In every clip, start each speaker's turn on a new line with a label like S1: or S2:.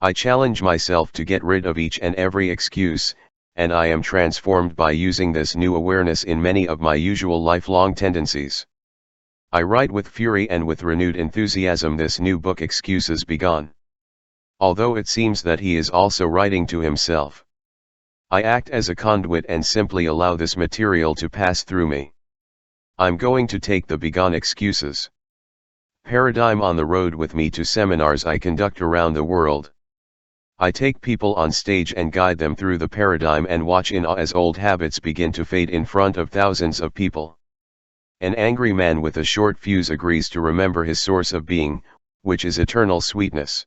S1: I challenge myself to get rid of each and every excuse, and I am transformed by using this new awareness in many of my usual lifelong tendencies. I write with fury and with renewed enthusiasm this new book, Excuses Begone. Although it seems that he is also writing to himself. I act as a conduit and simply allow this material to pass through me. I'm going to take the begone excuses paradigm on the road with me to seminars I conduct around the world. I take people on stage and guide them through the paradigm and watch in awe as old habits begin to fade in front of thousands of people. An angry man with a short fuse agrees to remember his source of being, which is eternal sweetness.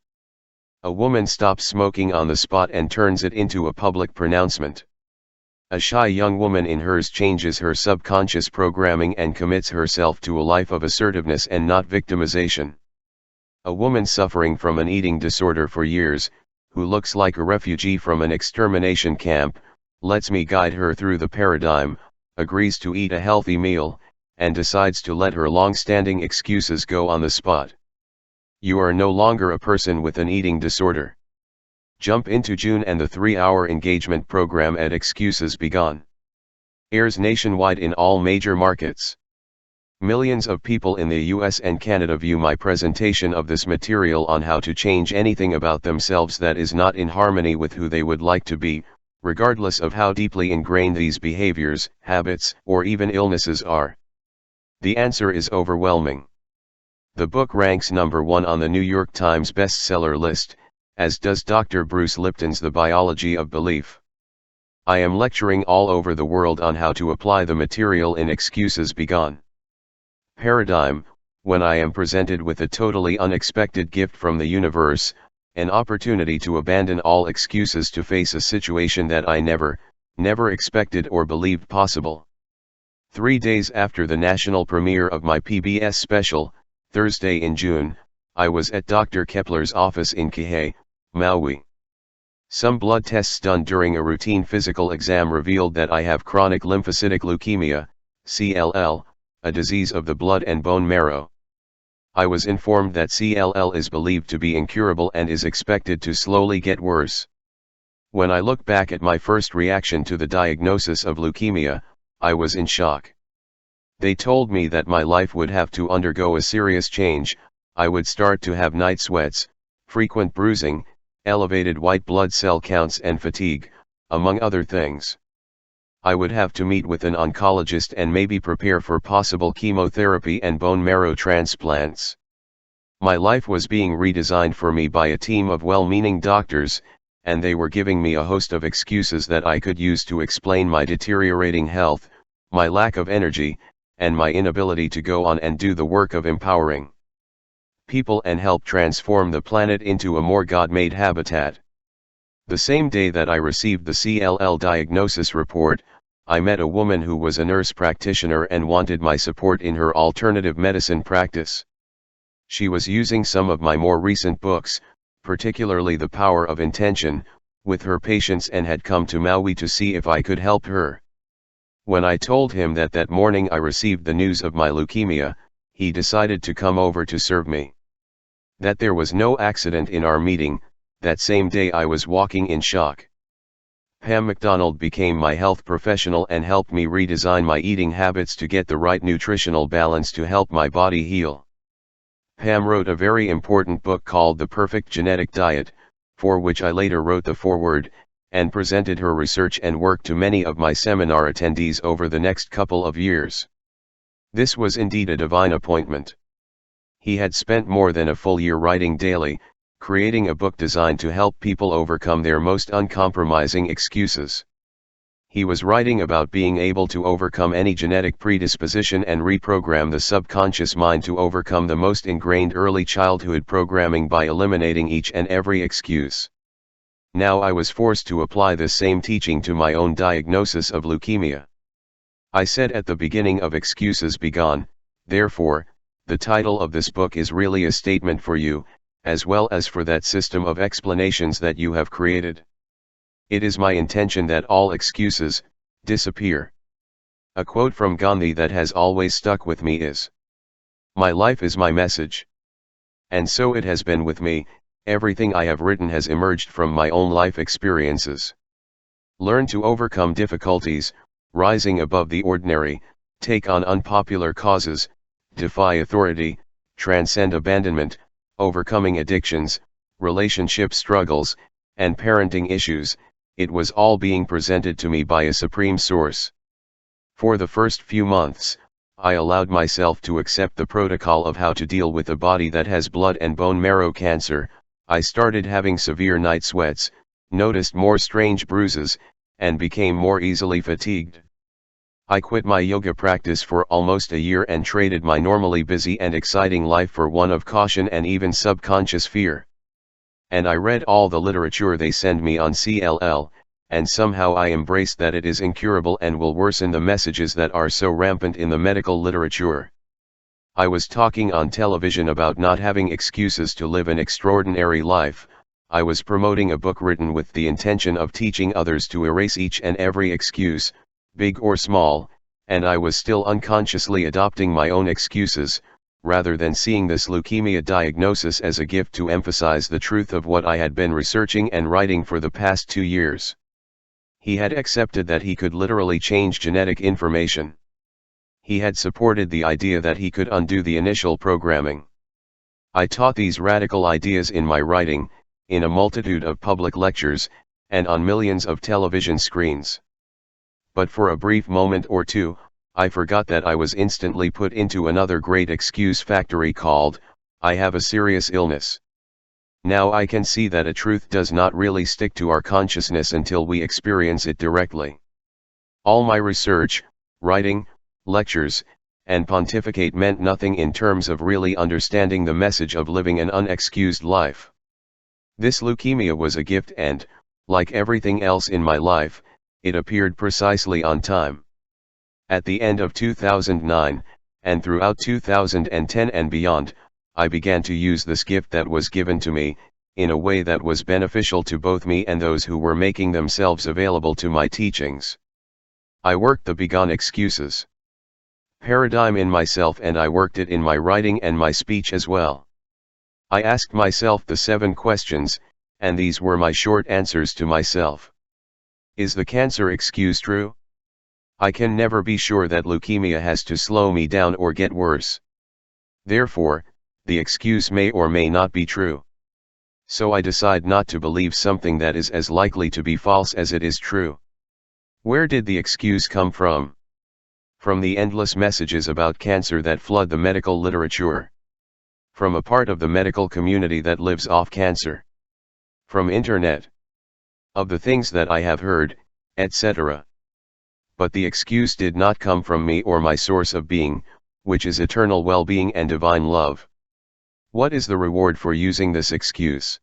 S1: A woman stops smoking on the spot and turns it into a public pronouncement. A shy young woman in hers changes her subconscious programming and commits herself to a life of assertiveness and not victimization. A woman suffering from an eating disorder for years, who looks like a refugee from an extermination camp, lets me guide her through the paradigm, agrees to eat a healthy meal, and decides to let her long-standing excuses go on the spot. You are no longer a person with an eating disorder. Jump into June and the 3-hour engagement program at Excuses Begone. Airs nationwide in all major markets. Millions of people in the US and Canada view my presentation of this material on how to change anything about themselves that is not in harmony with who they would like to be, regardless of how deeply ingrained these behaviors, habits, or even illnesses are. The answer is overwhelming. The book ranks number 1 on the New York Times bestseller list, as does Dr. Bruce Lipton's The Biology of Belief. I am lecturing all over the world on how to apply the material in Excuses Begone. Paradigm, when I am presented with a totally unexpected gift from the universe, an opportunity to abandon all excuses to face a situation that I never expected or believed possible. 3 days after the national premiere of my PBS special, Thursday in June, I was at Dr. Kepler's office in Kihei, Maui. Some blood tests done during a routine physical exam revealed that I have chronic lymphocytic leukemia, CLL, a disease of the blood and bone marrow. I was informed that CLL is believed to be incurable and is expected to slowly get worse. When I look back at my first reaction to the diagnosis of leukemia, I was in shock. They told me that my life would have to undergo a serious change. I would start to have night sweats, frequent bruising, elevated white blood cell counts and fatigue, among other things. I would have to meet with an oncologist and maybe prepare for possible chemotherapy and bone marrow transplants. My life was being redesigned for me by a team of well-meaning doctors, and they were giving me a host of excuses that I could use to explain my deteriorating health, my lack of energy, and my inability to go on and do the work of empowering people and help transform the planet into a more God-made habitat. The same day that I received the CLL diagnosis report, I met a woman who was a nurse practitioner and wanted my support in her alternative medicine practice. She was using some of my more recent books, particularly The Power of Intention, with her patients and had come to Maui to see if I could help her. When I told him that that morning I received the news of my leukemia, he decided to come over to serve me. That there was no accident in our meeting. That same day I was walking in shock. Pam McDonald became my health professional and helped me redesign my eating habits to get the right nutritional balance to help my body heal. Pam wrote a very important book called The Perfect Genetic Diet, for which I later wrote the foreword, and presented her research and work to many of my seminar attendees over the next couple of years. This was indeed a divine appointment. He had spent more than a full year writing daily, creating a book designed to help people overcome their most uncompromising excuses. He was writing about being able to overcome any genetic predisposition and reprogram the subconscious mind to overcome the most ingrained early childhood programming by eliminating each and every excuse. Now I was forced to apply this same teaching to my own diagnosis of leukemia. I said at the beginning of Excuses Begone, therefore, the title of this book is really a statement for you, as well as for that system of explanations that you have created. It is my intention that all excuses disappear. A quote from Gandhi that has always stuck with me is, "My life is my message." And so it has been with me, Everything I have written has emerged from my own life experiences. Learn to overcome difficulties, rising above the ordinary, take on unpopular causes, defy authority, transcend abandonment, overcoming addictions, relationship struggles, and parenting issues. It was all being presented to me by a supreme source. For the first few months, I allowed myself to accept the protocol of how to deal with a body that has blood and bone marrow cancer. I started having severe night sweats, noticed more strange bruises, and became more easily fatigued. I quit my yoga practice for almost a year and traded my normally busy and exciting life for one of caution and even subconscious fear. And I read all the literature they send me on CLL, and somehow I embraced that it is incurable and will worsen the messages that are so rampant in the medical literature. I was talking on television about not having excuses to live an extraordinary life. I was promoting a book written with the intention of teaching others to erase each and every excuse, big or small, and I was still unconsciously adopting my own excuses, rather than seeing this leukemia diagnosis as a gift to emphasize the truth of what I had been researching and writing for the past 2 years. He had accepted that he could literally change genetic information. He had supported the idea that he could undo the initial programming. I taught these radical ideas in my writing, in a multitude of public lectures, and on millions of television screens. But for a brief moment or two, I forgot that I was instantly put into another great excuse factory called, I have a serious illness. Now I can see that a truth does not really stick to our consciousness until we experience it directly. All my research, writing, lectures, and pontificate meant nothing in terms of really understanding the message of living an unexcused life. This leukemia was a gift and, like everything else in my life, it appeared precisely on time. At the end of 2009, and throughout 2010 and beyond, I began to use this gift that was given to me, in a way that was beneficial to both me and those who were making themselves available to my teachings. I worked the begone excuses paradigm in myself, and I worked it in my writing and my speech as well. I asked myself the 7 questions, and these were my short answers to myself. Is the cancer excuse true? I can never be sure that leukemia has to slow me down or get worse. Therefore, the excuse may or may not be true. So I decide not to believe something that is as likely to be false as it is true. Where did the excuse come from? From the endless messages about cancer that flood the medical literature. From a part of the medical community that lives off cancer. From internet. Of the things that I have heard, etc. But the excuse did not come from me or my source of being, which is eternal well-being and divine love. What is the reward for using this excuse?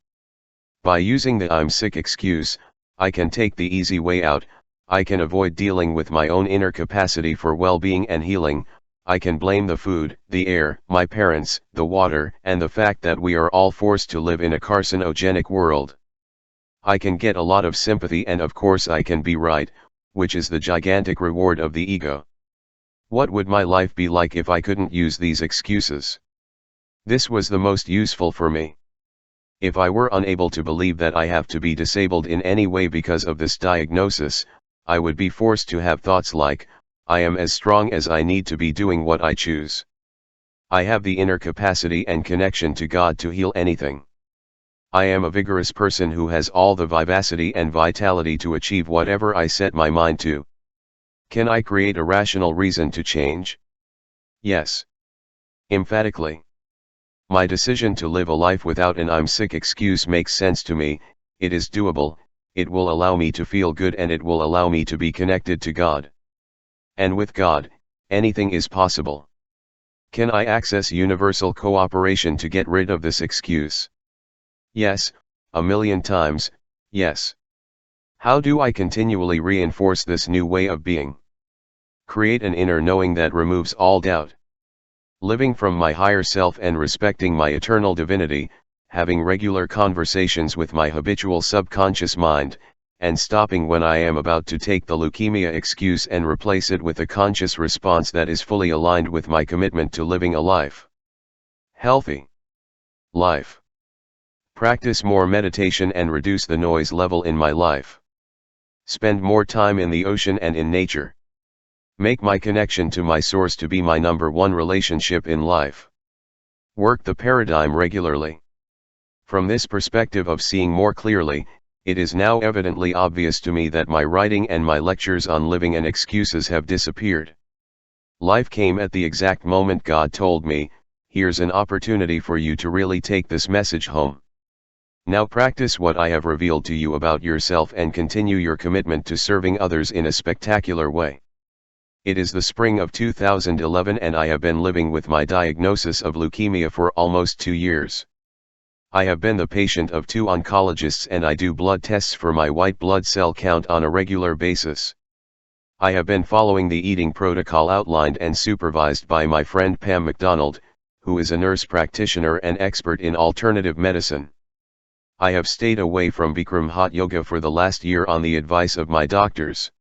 S1: By using the I'm sick excuse, I can take the easy way out. I can avoid dealing with my own inner capacity for well-being and healing. I can blame the food, the air, my parents, the water, and the fact that we are all forced to live in a carcinogenic world. I can get a lot of sympathy, and of course I can be right, which is the gigantic reward of the ego. What would my life be like if I couldn't use these excuses? This was the most useful for me. If I were unable to believe that I have to be disabled in any way because of this diagnosis, I would be forced to have thoughts like, I am as strong as I need to be doing what I choose. I have the inner capacity and connection to God to heal anything. I am a vigorous person who has all the vivacity and vitality to achieve whatever I set my mind to. Can I create a rational reason to change? Yes. Emphatically. My decision to live a life without an I'm sick excuse makes sense to me. It is doable, it will allow me to feel good, and it will allow me to be connected to God. And with God, anything is possible. Can I access universal cooperation to get rid of this excuse? Yes, 1,000,000 times, yes. How do I continually reinforce this new way of being? Create an inner knowing that removes all doubt. Living from my higher self and respecting my eternal divinity, having regular conversations with my habitual subconscious mind, and stopping when I am about to take the leukemia excuse and replace it with a conscious response that is fully aligned with my commitment to living a life. Healthy life. Practice more meditation and reduce the noise level in my life. Spend more time in the ocean and in nature. Make my connection to my source to be my number one relationship in life. Work the paradigm regularly. From this perspective of seeing more clearly, it is now evidently obvious to me that my writing and my lectures on living and excuses have disappeared. Life came at the exact moment God told me, here's an opportunity for you to really take this message home. Now practice what I have revealed to you about yourself and continue your commitment to serving others in a spectacular way. It is the spring of 2011 and I have been living with my diagnosis of leukemia for almost 2 years. I have been the patient of 2 oncologists and I do blood tests for my white blood cell count on a regular basis. I have been following the eating protocol outlined and supervised by my friend Pam McDonald, who is a nurse practitioner and expert in alternative medicine. I have stayed away from Bikram hot yoga for the last year on the advice of my doctors.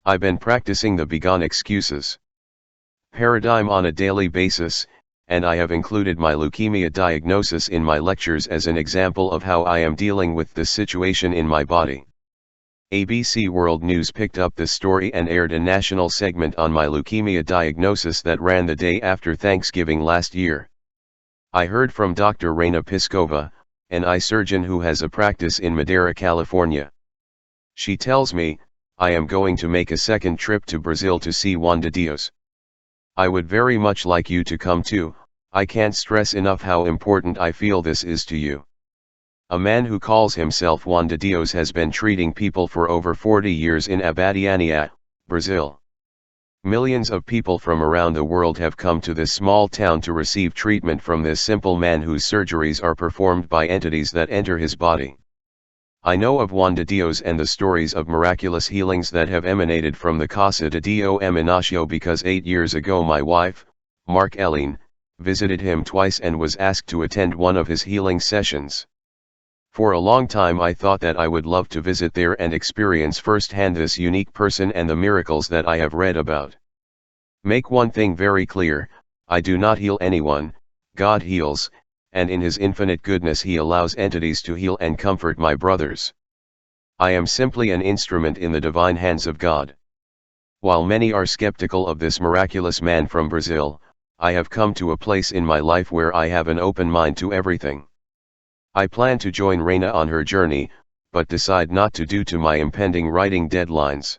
S1: I've been practicing the begone excuses paradigm on a daily basis, and I have included my leukemia diagnosis in my lectures as an example of how I am dealing with this situation in my body. ABC World News picked up this story and aired a national segment on my leukemia diagnosis that ran the day after Thanksgiving last year. I heard from Dr. Raina Piskova, an eye surgeon who has a practice in Madera, California. She tells me, I am going to make a second trip to Brazil to see Juan de Dios. I would very much like you to come too. I can't stress enough how important I feel this is to you. A man who calls himself Juan de Dios has been treating people for over 40 years in Abadiânia, Brazil. Millions of people from around the world have come to this small town to receive treatment from this simple man whose surgeries are performed by entities that enter his body. I know of Juan de Dios and the stories of miraculous healings that have emanated from the Casa de Dio Emanatio because 8 years ago my wife, Mark Eileen, visited him twice and was asked to attend one of his healing sessions. For a long time I thought that I would love to visit there and experience firsthand this unique person and the miracles that I have read about. Make one thing very clear, I do not heal anyone, God heals, and in His infinite goodness He allows entities to heal and comfort my brothers. I am simply an instrument in the divine hands of God. While many are skeptical of this miraculous man from Brazil, I have come to a place in my life where I have an open mind to everything. I plan to join Raina on her journey, but decide not to due to my impending writing deadlines.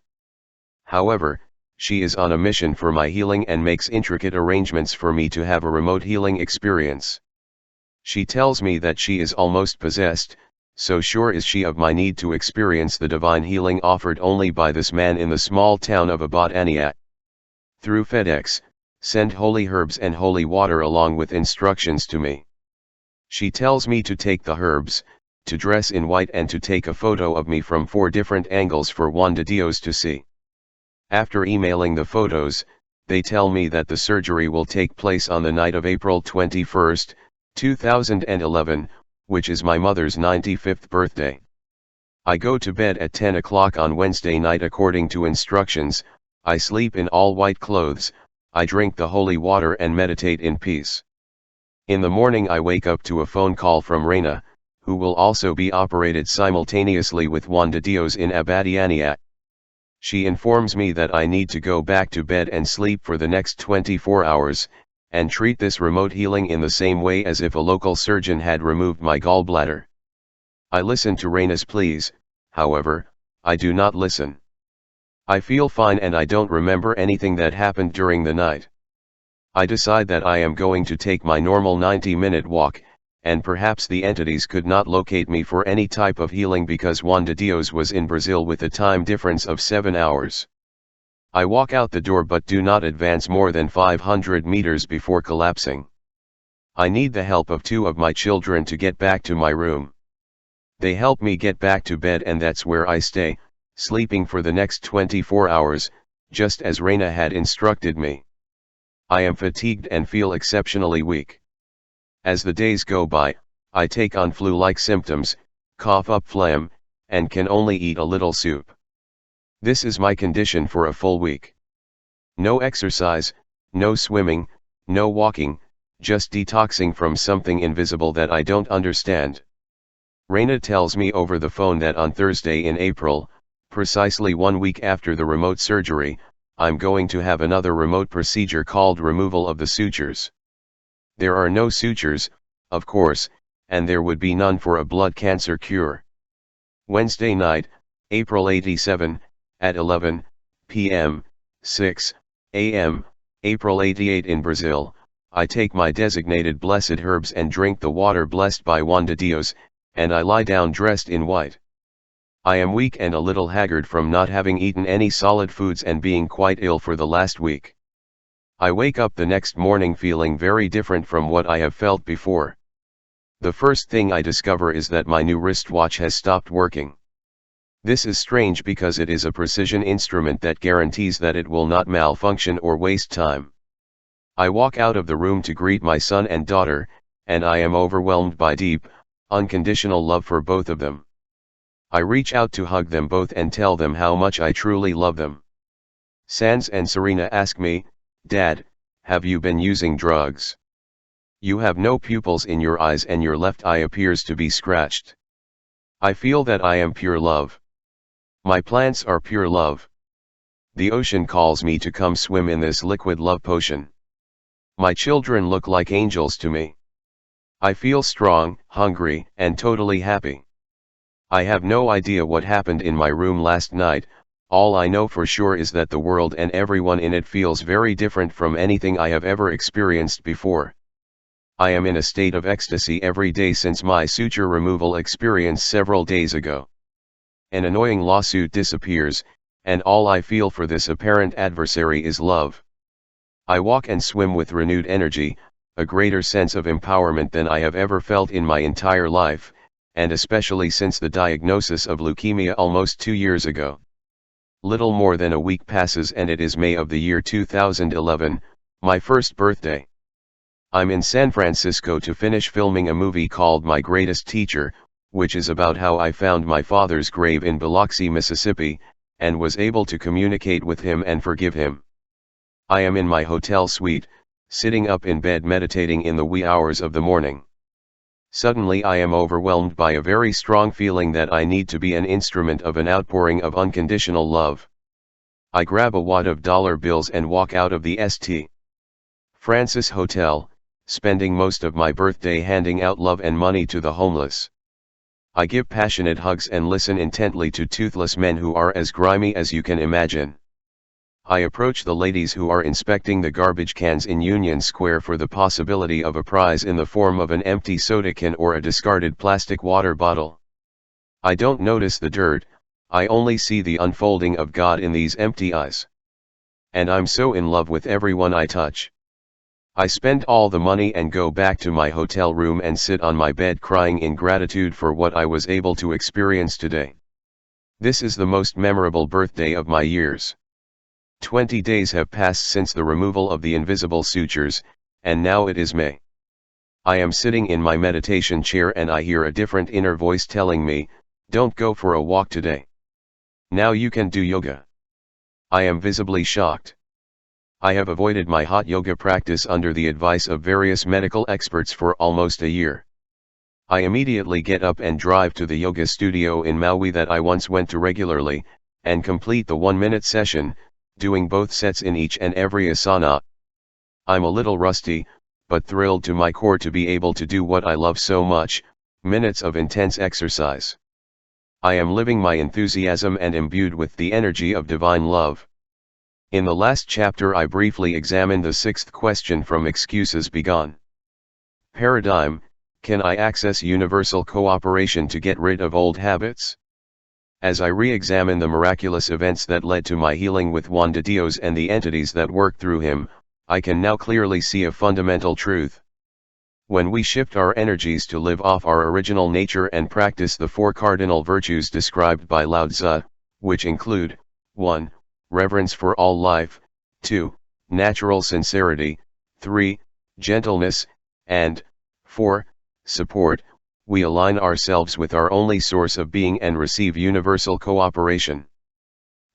S1: However, she is on a mission for my healing and makes intricate arrangements for me to have a remote healing experience. She tells me that she is almost possessed, so sure is she of my need to experience the divine healing offered only by this man in the small town of Abadiânia. Through FedEx, send holy herbs and holy water along with instructions to me. She tells me to take the herbs, to dress in white and to take a photo of me from 4 different angles for Juan de Dios to see. After emailing the photos, they tell me that the surgery will take place on the night of April 21, 2011, which is my mother's 95th birthday. I go to bed at 10 o'clock on Wednesday night according to instructions. I sleep in all white clothes, I drink the holy water and meditate in peace. In the morning I wake up to a phone call from Raina, who will also be operated simultaneously with Juan de Dios in Abadiânia. She informs me that I need to go back to bed and sleep for the next 24 hours, and treat this remote healing in the same way as if a local surgeon had removed my gallbladder. I listen to Raina's pleas, however, I do not listen. I feel fine and I don't remember anything that happened during the night. I decide that I am going to take my normal 90-minute walk, and perhaps the entities could not locate me for any type of healing because Juan de Dios was in Brazil with a time difference of 7 hours. I walk out the door but do not advance more than 500 meters before collapsing. I need the help of 2 of my children to get back to my room. They help me get back to bed and that's where I stay, sleeping for the next 24 hours, just as Raina had instructed me. I am fatigued and feel exceptionally weak. As the days go by, I take on flu-like symptoms, cough up phlegm, and can only eat a little soup. This is my condition for a full week. No exercise, no swimming, no walking, just detoxing from something invisible that I don't understand. Reina tells me over the phone that on Thursday in April, precisely 1 week after the remote surgery, I'm going to have another remote procedure called removal of the sutures. There are no sutures, of course, and there would be none for a blood cancer cure. Wednesday night, April 87, at 11 p.m., 6 a.m., April 88 in Brazil, I take my designated blessed herbs and drink the water blessed by Juan de Dios, and I lie down dressed in white. I am weak and a little haggard from not having eaten any solid foods and being quite ill for the last week. I wake up the next morning feeling very different from what I have felt before. The first thing I discover is that my new wristwatch has stopped working. This is strange because it is a precision instrument that guarantees that it will not malfunction or waste time. I walk out of the room to greet my son and daughter, and I am overwhelmed by deep, unconditional love for both of them. I reach out to hug them both and tell them how much I truly love them. Sans and Serena ask me, "Dad, have you been using drugs? You have no pupils in your eyes and your left eye appears to be scratched." I feel that I am pure love. My plants are pure love. The ocean calls me to come swim in this liquid love potion. My children look like angels to me. I feel strong, hungry, and totally happy. I have no idea what happened in my room last night. All I know for sure is that the world and everyone in it feels very different from anything I have ever experienced before. I am in a state of ecstasy every day since my suture removal experience several days ago. An annoying lawsuit disappears, and all I feel for this apparent adversary is love. I walk and swim with renewed energy, a greater sense of empowerment than I have ever felt in my entire life, and especially since the diagnosis of leukemia almost 2 years ago. Little more than a week passes and it is May of the year 2011, my first birthday. I'm in San Francisco to finish filming a movie called My Greatest Teacher, which is about how I found my father's grave in Biloxi, Mississippi, and was able to communicate with him and forgive him. I am in my hotel suite, sitting up in bed meditating in the wee hours of the morning. Suddenly I am overwhelmed by a very strong feeling that I need to be an instrument of an outpouring of unconditional love. I grab a wad of dollar bills and walk out of the St. Francis Hotel, spending most of my birthday handing out love and money to the homeless. I give passionate hugs and listen intently to toothless men who are as grimy as you can imagine. I approach the ladies who are inspecting the garbage cans in Union Square for the possibility of a prize in the form of an empty soda can or a discarded plastic water bottle. I don't notice the dirt, I only see the unfolding of God in these empty eyes. And I'm so in love with everyone I touch. I spend all the money and go back to my hotel room and sit on my bed crying in gratitude for what I was able to experience today. This is the most memorable birthday of my years. 20 days have passed since the removal of the invisible sutures, and now it is May. I am sitting in my meditation chair and I hear a different inner voice telling me, "Don't go for a walk today. Now you can do yoga." I am visibly shocked. I have avoided my hot yoga practice under the advice of various medical experts for almost a year. I immediately get up and drive to the yoga studio in Maui that I once went to regularly, and complete the 1-minute session, doing both sets in each and every asana. I'm a little rusty, but thrilled to my core to be able to do what I love so much, minutes of intense exercise. I am living my enthusiasm and imbued with the energy of divine love. In the last chapter I briefly examined the 6th question from Excuses Begone. Paradigm: can I access universal cooperation to get rid of old habits? As I re-examine the miraculous events that led to my healing with Juan de Dios and the entities that work through him, I can now clearly see a fundamental truth. When we shift our energies to live off our original nature and practice the 4 cardinal virtues described by Lao Tzu, which include 1. Reverence for all life, 2. Natural sincerity, 3. Gentleness, and 4. Support, we align ourselves with our only source of being and receive universal cooperation.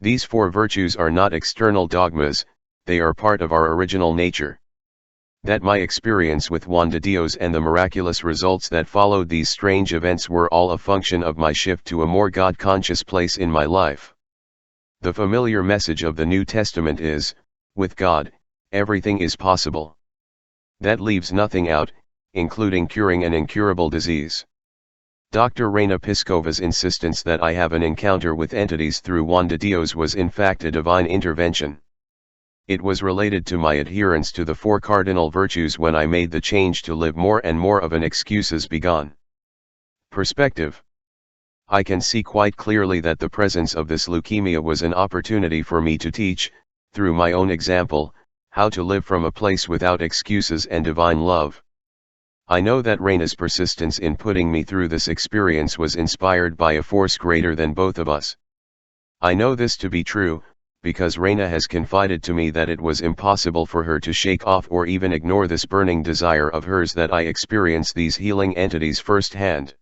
S1: These 4 virtues are not external dogmas, they are part of our original nature. That my experience with Juan de Dios and the miraculous results that followed these strange events were all a function of my shift to a more God-conscious place in my life. The familiar message of the New Testament is, with God, everything is possible. That leaves nothing out, including curing an incurable disease. Dr. Reina Piscova's insistence that I have an encounter with entities through Juan de Dios was in fact a divine intervention. It was related to my adherence to the 4 cardinal virtues when I made the change to live more and more of an excuses begone. Perspective. I can see quite clearly that the presence of this leukemia was an opportunity for me to teach, through my own example, how to live from a place without excuses and divine love. I know that Reina's persistence in putting me through this experience was inspired by a force greater than both of us. I know this to be true, because Reina has confided to me that it was impossible for her to shake off or even ignore this burning desire of hers that I experience these healing entities firsthand.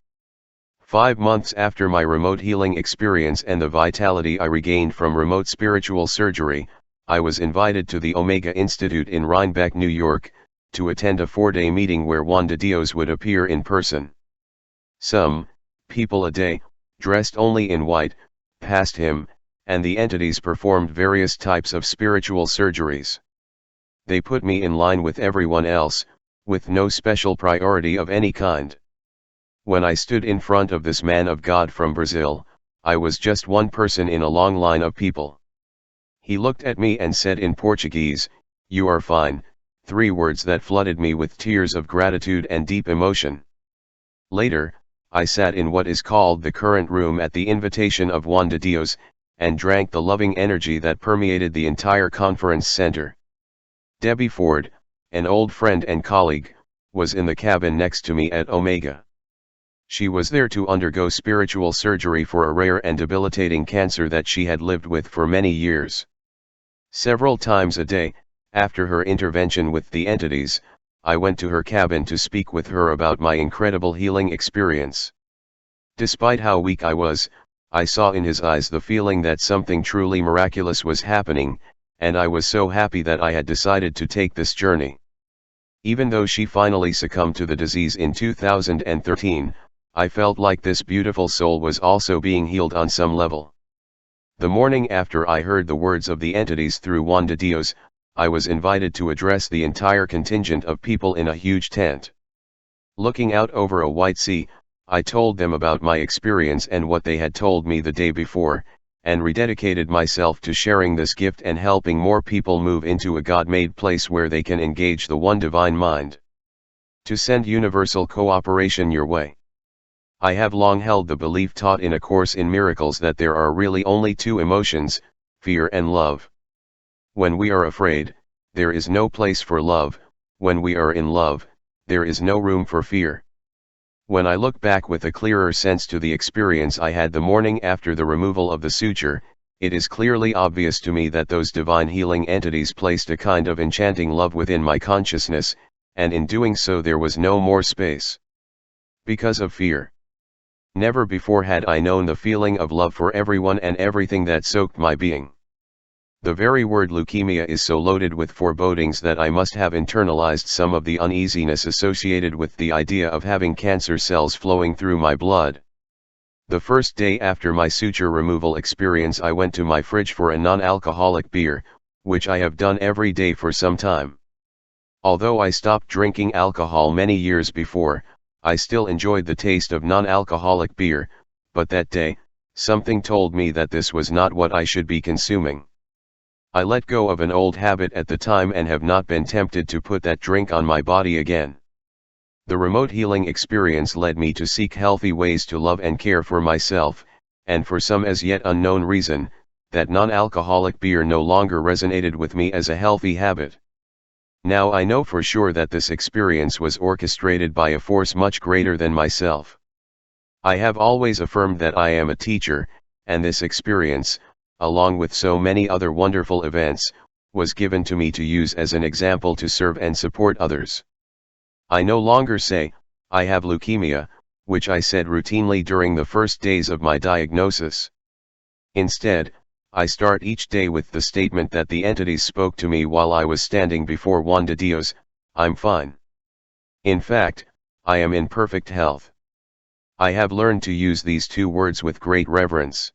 S1: 5 months after my remote healing experience and the vitality I regained from remote spiritual surgery, I was invited to the Omega Institute in Rhinebeck, New York, to attend a 4-day meeting where Juan de Dios would appear in person. Some people a day, dressed only in white, passed him, and the entities performed various types of spiritual surgeries. They put me in line with everyone else, with no special priority of any kind. When I stood in front of this man of God from Brazil, I was just one person in a long line of people. He looked at me and said in Portuguese, "You are fine," 3 words that flooded me with tears of gratitude and deep emotion. Later, I sat in what is called the current room at the invitation of Juan de Dios, and drank the loving energy that permeated the entire conference center. Debbie Ford, an old friend and colleague, was in the cabin next to me at Omega. She was there to undergo spiritual surgery for a rare and debilitating cancer that she had lived with for many years. Several times a day, after her intervention with the entities, I went to her cabin to speak with her about my incredible healing experience. Despite how weak I was, I saw in his eyes the feeling that something truly miraculous was happening, and I was so happy that I had decided to take this journey. Even though she finally succumbed to the disease in 2013, I felt like this beautiful soul was also being healed on some level. The morning after I heard the words of the entities through Juan de Dios, I was invited to address the entire contingent of people in a huge tent. Looking out over a white sea, I told them about my experience and what they had told me the day before, and rededicated myself to sharing this gift and helping more people move into a God-made place where they can engage the one divine mind. To send universal cooperation your way. I have long held the belief taught in A Course in Miracles that there are really only 2 emotions, fear and love. When we are afraid, there is no place for love. When we are in love, there is no room for fear. When I look back with a clearer sense to the experience I had the morning after the removal of the suture, it is clearly obvious to me that those divine healing entities placed a kind of enchanting love within my consciousness, and in doing so there was no more space. Because of fear. Never before had I known the feeling of love for everyone and everything that soaked my being. The very word leukemia is so loaded with forebodings that I must have internalized some of the uneasiness associated with the idea of having cancer cells flowing through my blood. The first day after my suture removal experience, I went to my fridge for a non-alcoholic beer, which I have done every day for some time. Although I stopped drinking alcohol many years before, I still enjoyed the taste of non-alcoholic beer, but that day, something told me that this was not what I should be consuming. I let go of an old habit at the time and have not been tempted to put that drink on my body again. The remote healing experience led me to seek healthy ways to love and care for myself, and for some as yet unknown reason, that non-alcoholic beer no longer resonated with me as a healthy habit. Now I know for sure that this experience was orchestrated by a force much greater than myself. I have always affirmed that I am a teacher, and this experience, along with so many other wonderful events, was given to me to use as an example to serve and support others. I no longer say, "I have leukemia," which I said routinely during the first days of my diagnosis. Instead, I start each day with the statement that the entities spoke to me while I was standing before Juan de Dios, I'm fine. In fact, I am in perfect health. I have learned to use these two words with great reverence.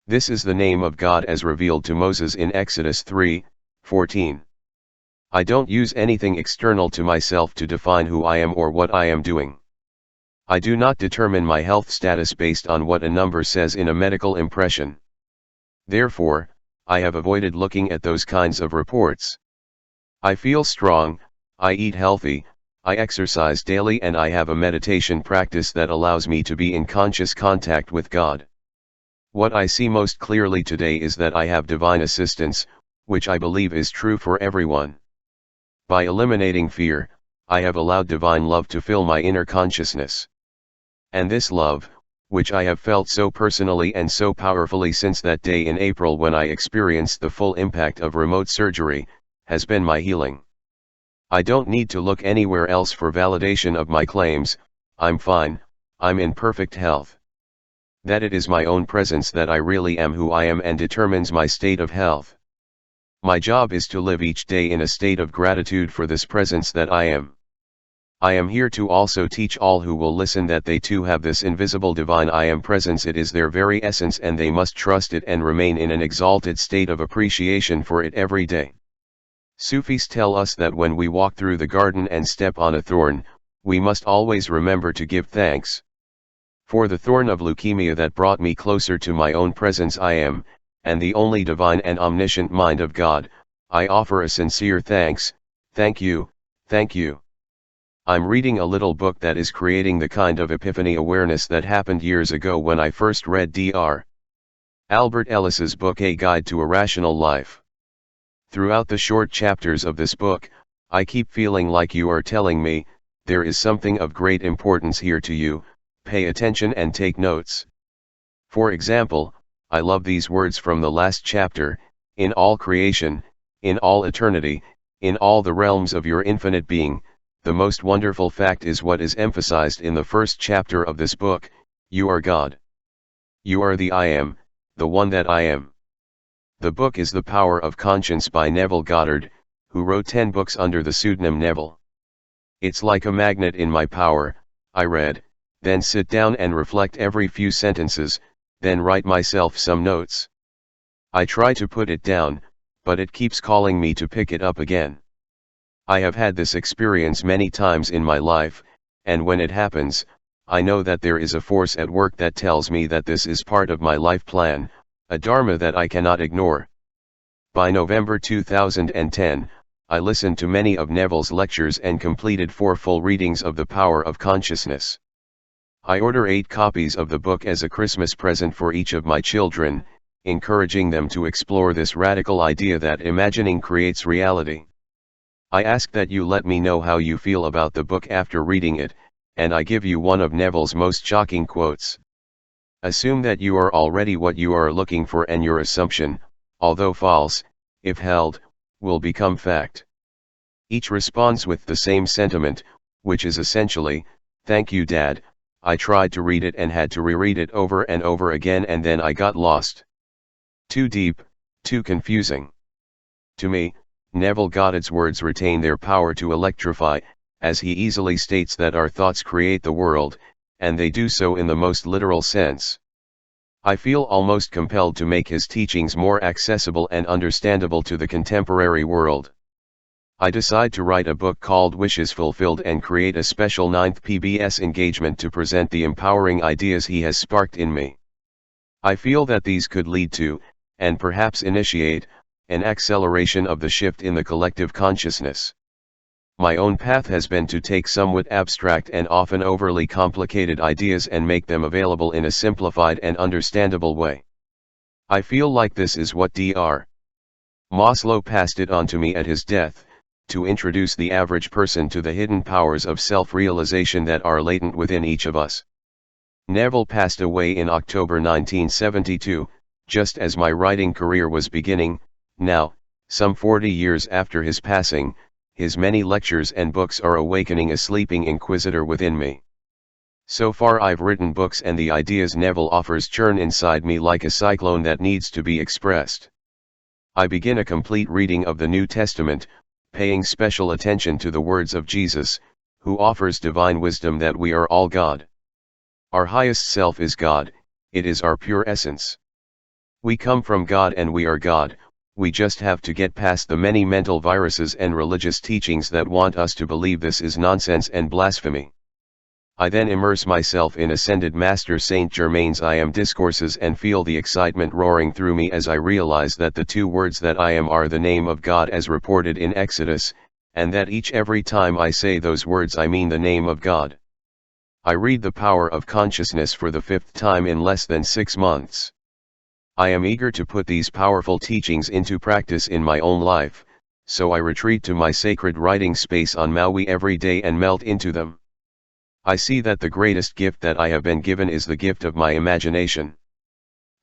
S1: This is the name of God as revealed to Moses in Exodus 3:14. I don't use anything external to myself to define who I am or what I am doing. I do not determine my health status based on what a number says in a medical impression. Therefore, I have avoided looking at those kinds of reports. I feel strong, I eat healthy, I exercise daily, and I have a meditation practice that allows me to be in conscious contact with God. What I see most clearly today is that I have divine assistance, which I believe is true for everyone. By eliminating fear, I have allowed divine love to fill my inner consciousness. And this love, which I have felt so personally and so powerfully since that day in April when I experienced the full impact of remote surgery, has been my healing. I don't need to look anywhere else for validation of my claims. I'm fine, I'm in perfect health. That it is my own presence that I really am who I am and determines my state of health. My job is to live each day in a state of gratitude for this presence that I am. I am here to also teach all who will listen that they too have this invisible divine I am presence. It is their very essence and they must trust it and remain in an exalted state of appreciation for it every day. Sufis tell us that when we walk through the garden and step on a thorn, we must always remember to give thanks. For the thorn of leukemia that brought me closer to my own presence I am, and the only divine and omniscient mind of God, I offer a sincere thanks. Thank you, thank you. I'm reading a little book that is creating the kind of epiphany awareness that happened years ago when I first read Dr. Albert Ellis's book A Guide to a Rational Life. Throughout the short chapters of this book, I keep feeling like you are telling me, there is something of great importance here to you, pay attention and take notes. For example, I love these words from the last chapter: in all creation, in all eternity, in all the realms of your infinite being, the most wonderful fact is what is emphasized in the first chapter of this book: you are God. You are the I am, the one that I am. The book is The Power of Conscience by Neville Goddard, who wrote 10 books under the pseudonym Neville. It's like a magnet in my power, I read, then sit down and reflect every few sentences, then write myself some notes. I try to put it down, but it keeps calling me to pick it up again. I have had this experience many times in my life, and when it happens, I know that there is a force at work that tells me that this is part of my life plan, a dharma that I cannot ignore. By November 2010, I listened to many of Neville's lectures and completed 4 full readings of The Power of Consciousness. I order 8 copies of the book as a Christmas present for each of my children, encouraging them to explore this radical idea that imagining creates reality. I ask that you let me know how you feel about the book after reading it, and I give you one of Neville's most shocking quotes. Assume that you are already what you are looking for, and your assumption, although false, if held, will become fact. Each responds with the same sentiment, which is essentially, "Thank you, Dad. I tried to read it and had to reread it over and over again, and then I got lost. Too deep, too confusing." To me, Neville Goddard's words retain their power to electrify, as he easily states that our thoughts create the world, and they do so in the most literal sense. I feel almost compelled to make his teachings more accessible and understandable to the contemporary world. I decide to write a book called Wishes Fulfilled and create a special 9th PBS engagement to present the empowering ideas he has sparked in me. I feel that these could lead to, and perhaps initiate, an acceleration of the shift in the collective consciousness. My own path has been to take somewhat abstract and often overly complicated ideas and make them available in a simplified and understandable way. I feel like this is what Dr. Maslow passed it on to me at his death, to introduce the average person to the hidden powers of self-realization that are latent within each of us. Neville passed away in October 1972, just as my writing career was beginning. Now, some 40 years after his passing, his many lectures and books are awakening a sleeping inquisitor within me. So far I've written books, and the ideas Neville offers churn inside me like a cyclone that needs to be expressed. I begin a complete reading of the New Testament, paying special attention to the words of Jesus, who offers divine wisdom that we are all God. Our highest self is God, it is our pure essence. We come from God and we are God, we just have to get past the many mental viruses and religious teachings that want us to believe this is nonsense and blasphemy. I then immerse myself in Ascended Master Saint Germain's I Am discourses and feel the excitement roaring through me as I realize that the two words that I am are the name of God as reported in Exodus, and that every time I say those words I mean the name of God. I read The Power of Consciousness for the 5th time in less than 6 months. I am eager to put these powerful teachings into practice in my own life, so I retreat to my sacred writing space on Maui every day and melt into them. I see that the greatest gift that I have been given is the gift of my imagination.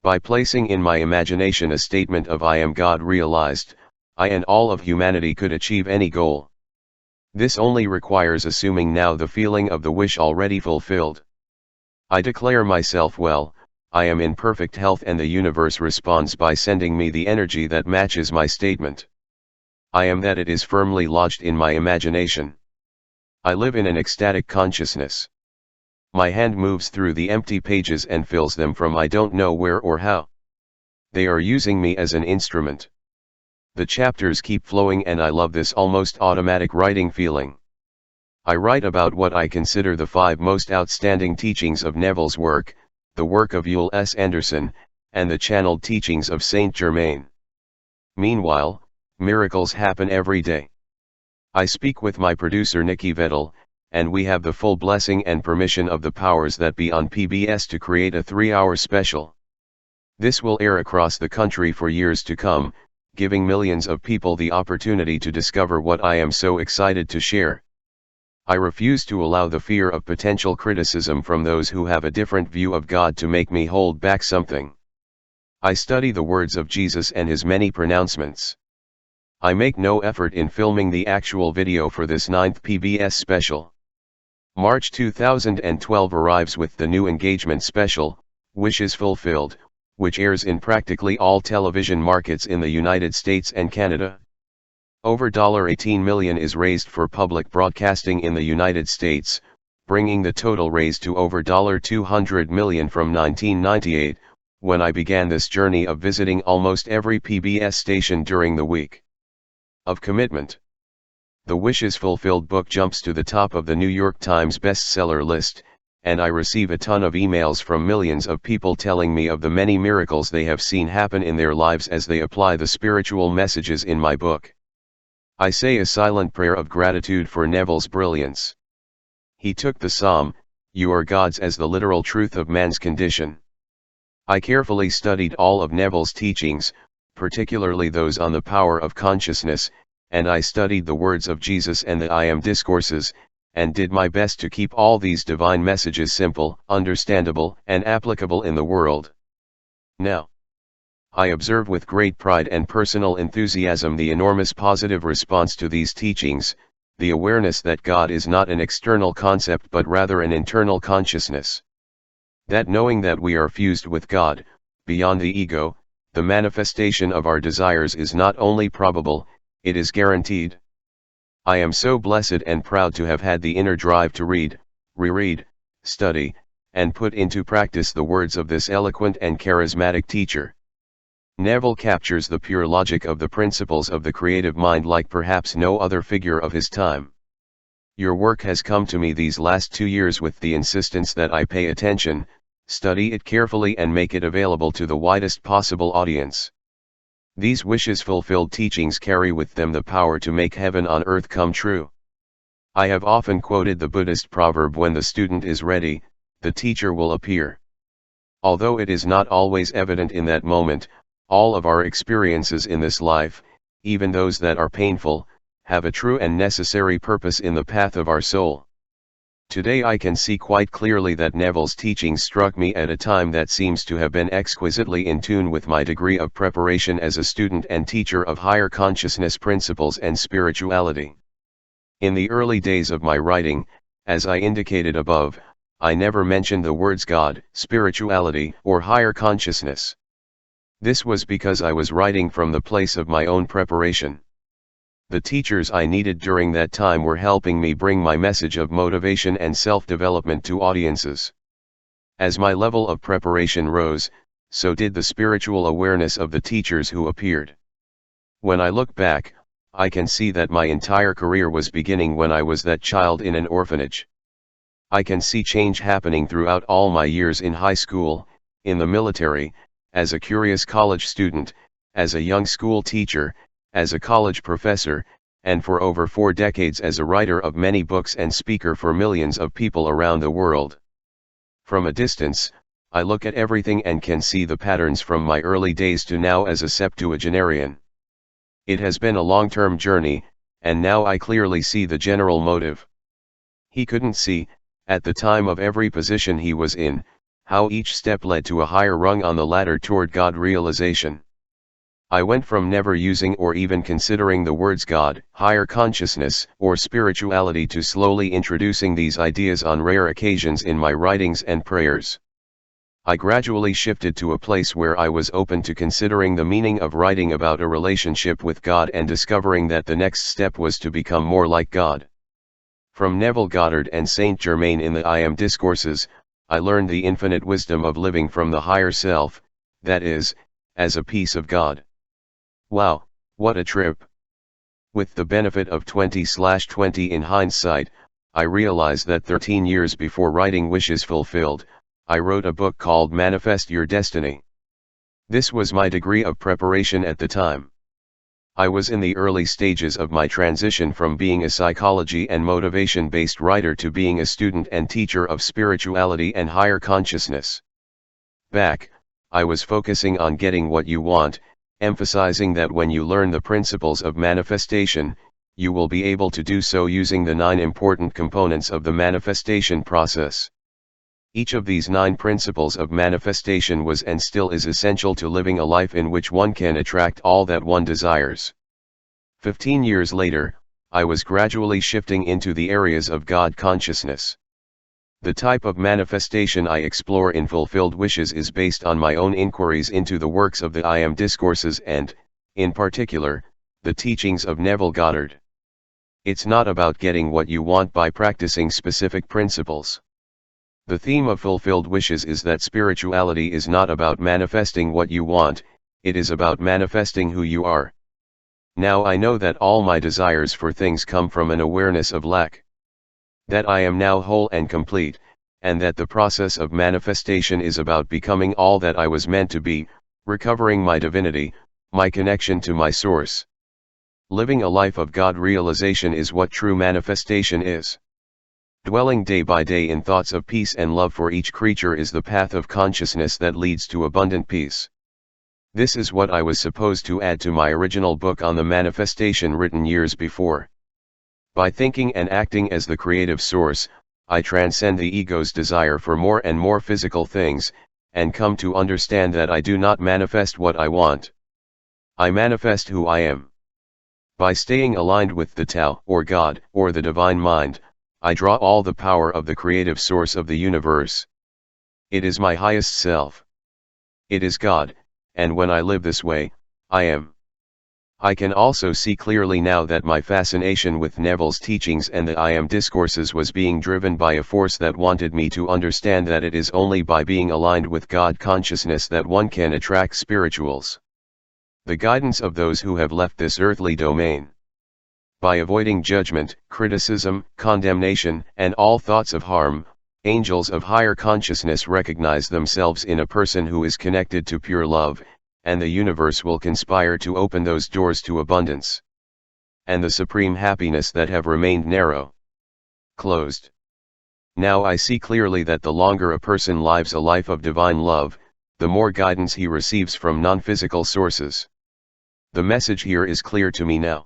S1: By placing in my imagination a statement of I am God realized, I and all of humanity could achieve any goal. This only requires assuming now the feeling of the wish already fulfilled. I declare myself well, I am in perfect health and the universe responds by sending me the energy that matches my statement. I am that it is firmly lodged in my imagination. I live in an ecstatic consciousness. My hand moves through the empty pages and fills them from I don't know where or how. They are using me as an instrument. The chapters keep flowing and I love this almost automatic writing feeling. I write about what I consider the 5 most outstanding teachings of Neville's work, the work of Ule S. Anderson, and the channeled teachings of Saint Germain. Meanwhile, miracles happen every day. I speak with my producer Nikki Vettel, and we have the full blessing and permission of the powers that be on PBS to create a 3-hour special. This will air across the country for years to come, giving millions of people the opportunity to discover what I am so excited to share. I refuse to allow the fear of potential criticism from those who have a different view of God to make me hold back something. I study the words of Jesus and his many pronouncements. I make no effort in filming the actual video for this 9th PBS special. March 2012 arrives with the new engagement special, Wishes Fulfilled, which airs in practically all television markets in the United States and Canada. Over $18 million is raised for public broadcasting in the United States, bringing the total raised to over $200 million from 1998, when I began this journey of visiting almost every PBS station during the week of commitment. The Wishes Fulfilled book jumps to the top of the New York Times bestseller list, and I receive a ton of emails from millions of people telling me of the many miracles they have seen happen in their lives as they apply the spiritual messages in my book. I say a silent prayer of gratitude for Neville's brilliance. He took the psalm, "You are God's," as the literal truth of man's condition. I carefully studied all of Neville's teachings, particularly those on the power of consciousness, and I studied the words of Jesus and the I Am discourses, and did my best to keep all these divine messages simple, understandable, and applicable in the world. Now, I observe with great pride and personal enthusiasm the enormous positive response to these teachings, the awareness that God is not an external concept but rather an internal consciousness. That knowing that we are fused with God, beyond the ego, the manifestation of our desires is not only probable, it is guaranteed. I am so blessed and proud to have had the inner drive to read, reread, study, and put into practice the words of this eloquent and charismatic teacher. Neville captures the pure logic of the principles of the creative mind like perhaps no other figure of his time. Your work has come to me these last 2 years with the insistence that I pay attention, study it carefully and make it available to the widest possible audience. These wishes fulfilled teachings carry with them the power to make heaven on earth come true. I have often quoted the Buddhist proverb, when the student is ready, the teacher will appear. Although it is not always evident in that moment, all of our experiences in this life, even those that are painful, have a true and necessary purpose in the path of our soul. Today I can see quite clearly that Neville's teachings struck me at a time that seems to have been exquisitely in tune with my degree of preparation as a student and teacher of higher consciousness principles and spirituality. In the early days of my writing, as I indicated above, I never mentioned the words God, spirituality, or higher consciousness. This was because I was writing from the place of my own preparation. The teachers I needed during that time were helping me bring my message of motivation and self-development to audiences. As my level of preparation rose, so did the spiritual awareness of the teachers who appeared. When I look back, I can see that my entire career was beginning when I was that child in an orphanage. I can see change happening throughout all my years in high school, in the military, as a curious college student, as a young school teacher, as a college professor, and for over 4 decades as a writer of many books and speaker for millions of people around the world. From a distance, I look at everything and can see the patterns from my early days to now as a septuagenarian. It has been a long-term journey, and now I clearly see the general motive. He couldn't see, at the time of every position he was in, how each step led to a higher rung on the ladder toward God realization. I went from never using or even considering the words God, higher consciousness, or spirituality to slowly introducing these ideas on rare occasions in my writings and prayers. I gradually shifted to a place where I was open to considering the meaning of writing about a relationship with God and discovering that the next step was to become more like God. From Neville Goddard and Saint Germain in the I Am Discourses, I learned the infinite wisdom of living from the higher self, that is, as a piece of God. Wow, what a trip! With the benefit of 20/20 in hindsight, I realize that 13 years before writing Wishes Fulfilled, I wrote a book called Manifest Your Destiny. This was my degree of preparation at the time. I was in the early stages of my transition from being a psychology and motivation-based writer to being a student and teacher of spirituality and higher consciousness. Back, I was focusing on getting what you want, emphasizing that when you learn the principles of manifestation, you will be able to do so using the 9 important components of the manifestation process. Each of these 9 principles of manifestation was and still is essential to living a life in which one can attract all that one desires. 15 years later, I was gradually shifting into the areas of God consciousness. The type of manifestation I explore in Fulfilled Wishes is based on my own inquiries into the works of the I Am Discourses and, in particular, the teachings of Neville Goddard. It's not about getting what you want by practicing specific principles. The theme of Fulfilled Wishes is that spirituality is not about manifesting what you want, it is about manifesting who you are. Now I know that all my desires for things come from an awareness of lack. That I am now whole and complete, and that the process of manifestation is about becoming all that I was meant to be, recovering my divinity, my connection to my source. Living a life of God realization is what true manifestation is. Dwelling day by day in thoughts of peace and love for each creature is the path of consciousness that leads to abundant peace. This is what I was supposed to add to my original book on the manifestation written years before. By thinking and acting as the creative source, I transcend the ego's desire for more and more physical things, and come to understand that I do not manifest what I want. I manifest who I am. By staying aligned with the Tao, or God, or the Divine Mind, I draw all the power of the creative source of the universe. It is my highest self. It is God, and when I live this way, I am. I can also see clearly now that my fascination with Neville's teachings and the I Am Discourses was being driven by a force that wanted me to understand that it is only by being aligned with God consciousness that one can attract spirituals. The guidance of those who have left this earthly domain. By avoiding judgment, criticism, condemnation, and all thoughts of harm, angels of higher consciousness recognize themselves in a person who is connected to pure love, and the universe will conspire to open those doors to abundance and the supreme happiness that have remained narrow, closed. Now I see clearly that the longer a person lives a life of divine love, the more guidance he receives from non-physical sources. The message here is clear to me now.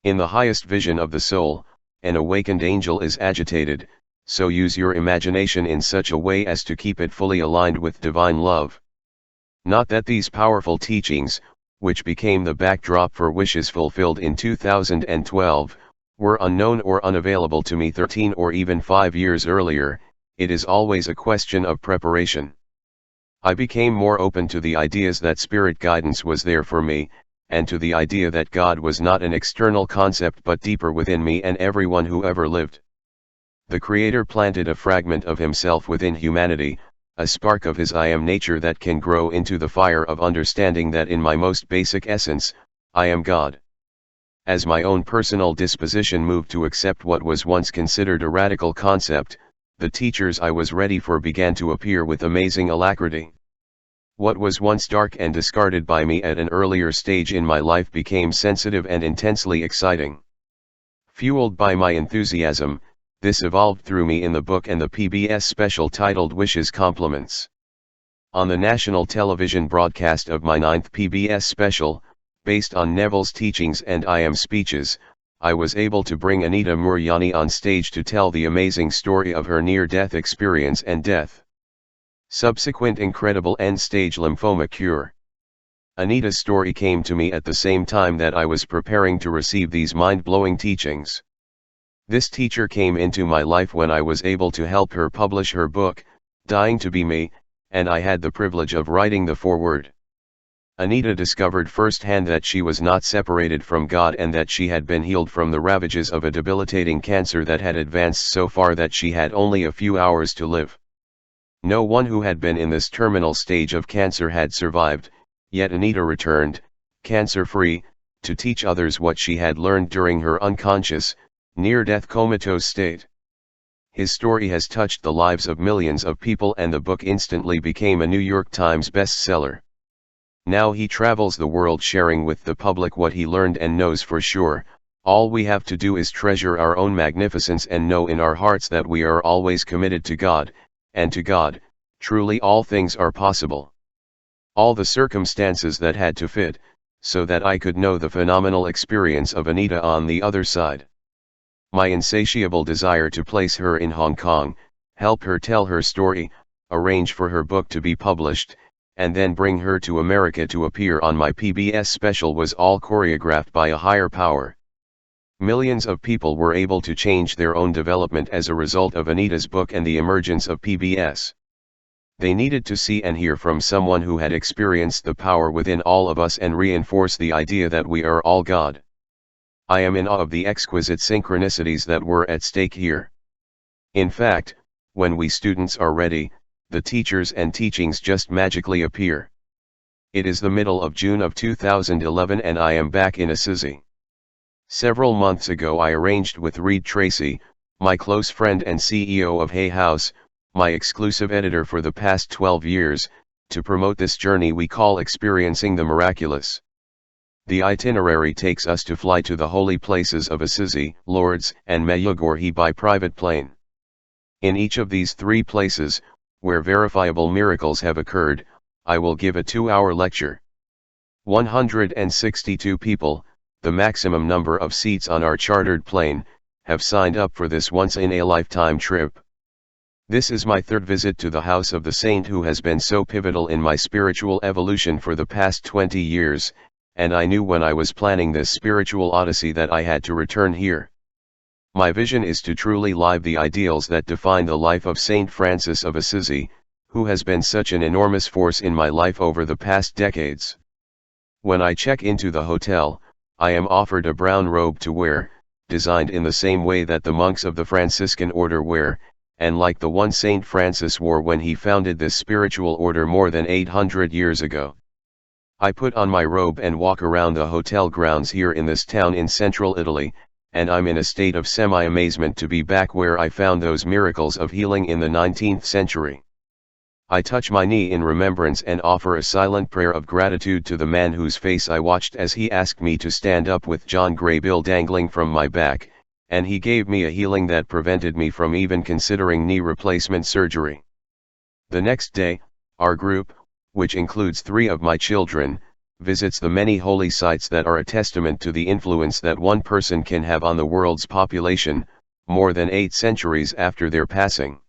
S1: In the highest vision of the soul, an awakened angel is agitated, so use your imagination in such a way as to keep it fully aligned with divine love. Not that these powerful teachings, which became the backdrop for Wishes Fulfilled in 2012, were unknown or unavailable to me 13 or even 5 years earlier, it is always a question of preparation. I became more open to the ideas that spirit guidance was there for me, and to the idea that God was not an external concept but deeper within me and everyone who ever lived. The Creator planted a fragment of Himself within humanity, a spark of His I am nature that can grow into the fire of understanding that in my most basic essence, I am God. As my own personal disposition moved to accept what was once considered a radical concept, the teachers I was ready for began to appear with amazing alacrity. What was once dark and discarded by me at an earlier stage in my life became sensitive and intensely exciting. Fueled by my enthusiasm, this evolved through me in the book and the PBS special titled Wishes Compliments. On the national television broadcast of my 9th PBS special, based on Neville's teachings and I Am speeches, I was able to bring Anita Moorjani on stage to tell the amazing story of her near-death experience and death. Subsequent incredible end-stage lymphoma cure. Anita's story came to me at the same time that I was preparing to receive these mind-blowing teachings. This teacher came into my life when I was able to help her publish her book, Dying to Be Me, and I had the privilege of writing the foreword. Anita discovered firsthand that she was not separated from God and that she had been healed from the ravages of a debilitating cancer that had advanced so far that she had only a few hours to live. No one who had been in this terminal stage of cancer had survived, yet Anita returned, cancer-free, to teach others what she had learned during her unconscious, near-death comatose state. His story has touched the lives of millions of people and the book instantly became a New York Times bestseller. Now he travels the world sharing with the public what he learned and knows for sure. All we have to do is treasure our own magnificence and know in our hearts that we are always committed to God, and to God, truly all things are possible. All the circumstances that had to fit, so that I could know the phenomenal experience of Anita on the other side. My insatiable desire to place her in Hong Kong, help her tell her story, arrange for her book to be published, and then bring her to America to appear on my PBS special was all choreographed by a higher power. Millions of people were able to change their own development as a result of Anita's book and the emergence of PBS. They needed to see and hear from someone who had experienced the power within all of us and reinforce the idea that we are all God. I am in awe of the exquisite synchronicities that were at stake here. In fact, when we students are ready, the teachers and teachings just magically appear. It is the middle of June of 2011 and I am back in Assisi. Several months ago I arranged with Reed Tracy, my close friend and CEO of Hay House, my exclusive editor for the past 12 years, to promote this journey we call Experiencing the Miraculous. The itinerary takes us to fly to the holy places of Assisi, Lourdes, and Medjugorje by private plane. In each of these three places, where verifiable miracles have occurred, I will give a 2-hour lecture. 162 people, the maximum number of seats on our chartered plane, have signed up for this once-in-a-lifetime trip. This is my third visit to the house of the saint who has been so pivotal in my spiritual evolution for the past 20 years, and I knew when I was planning this spiritual odyssey that I had to return here. My vision is to truly live the ideals that define the life of Saint Francis of Assisi, who has been such an enormous force in my life over the past decades. When I check into the hotel, I am offered a brown robe to wear, designed in the same way that the monks of the Franciscan order wear, and like the one Saint Francis wore when he founded this spiritual order more than 800 years ago. I put on my robe and walk around the hotel grounds here in this town in central Italy, and I'm in a state of semi-amazement to be back where I found those miracles of healing in the 19th century. I touch my knee in remembrance and offer a silent prayer of gratitude to the man whose face I watched as he asked me to stand up with John Gray Bill dangling from my back, and he gave me a healing that prevented me from even considering knee replacement surgery. The next day, our group, which includes 3 of my children, visits the many holy sites that are a testament to the influence that one person can have on the world's population, more than 8 centuries after their passing.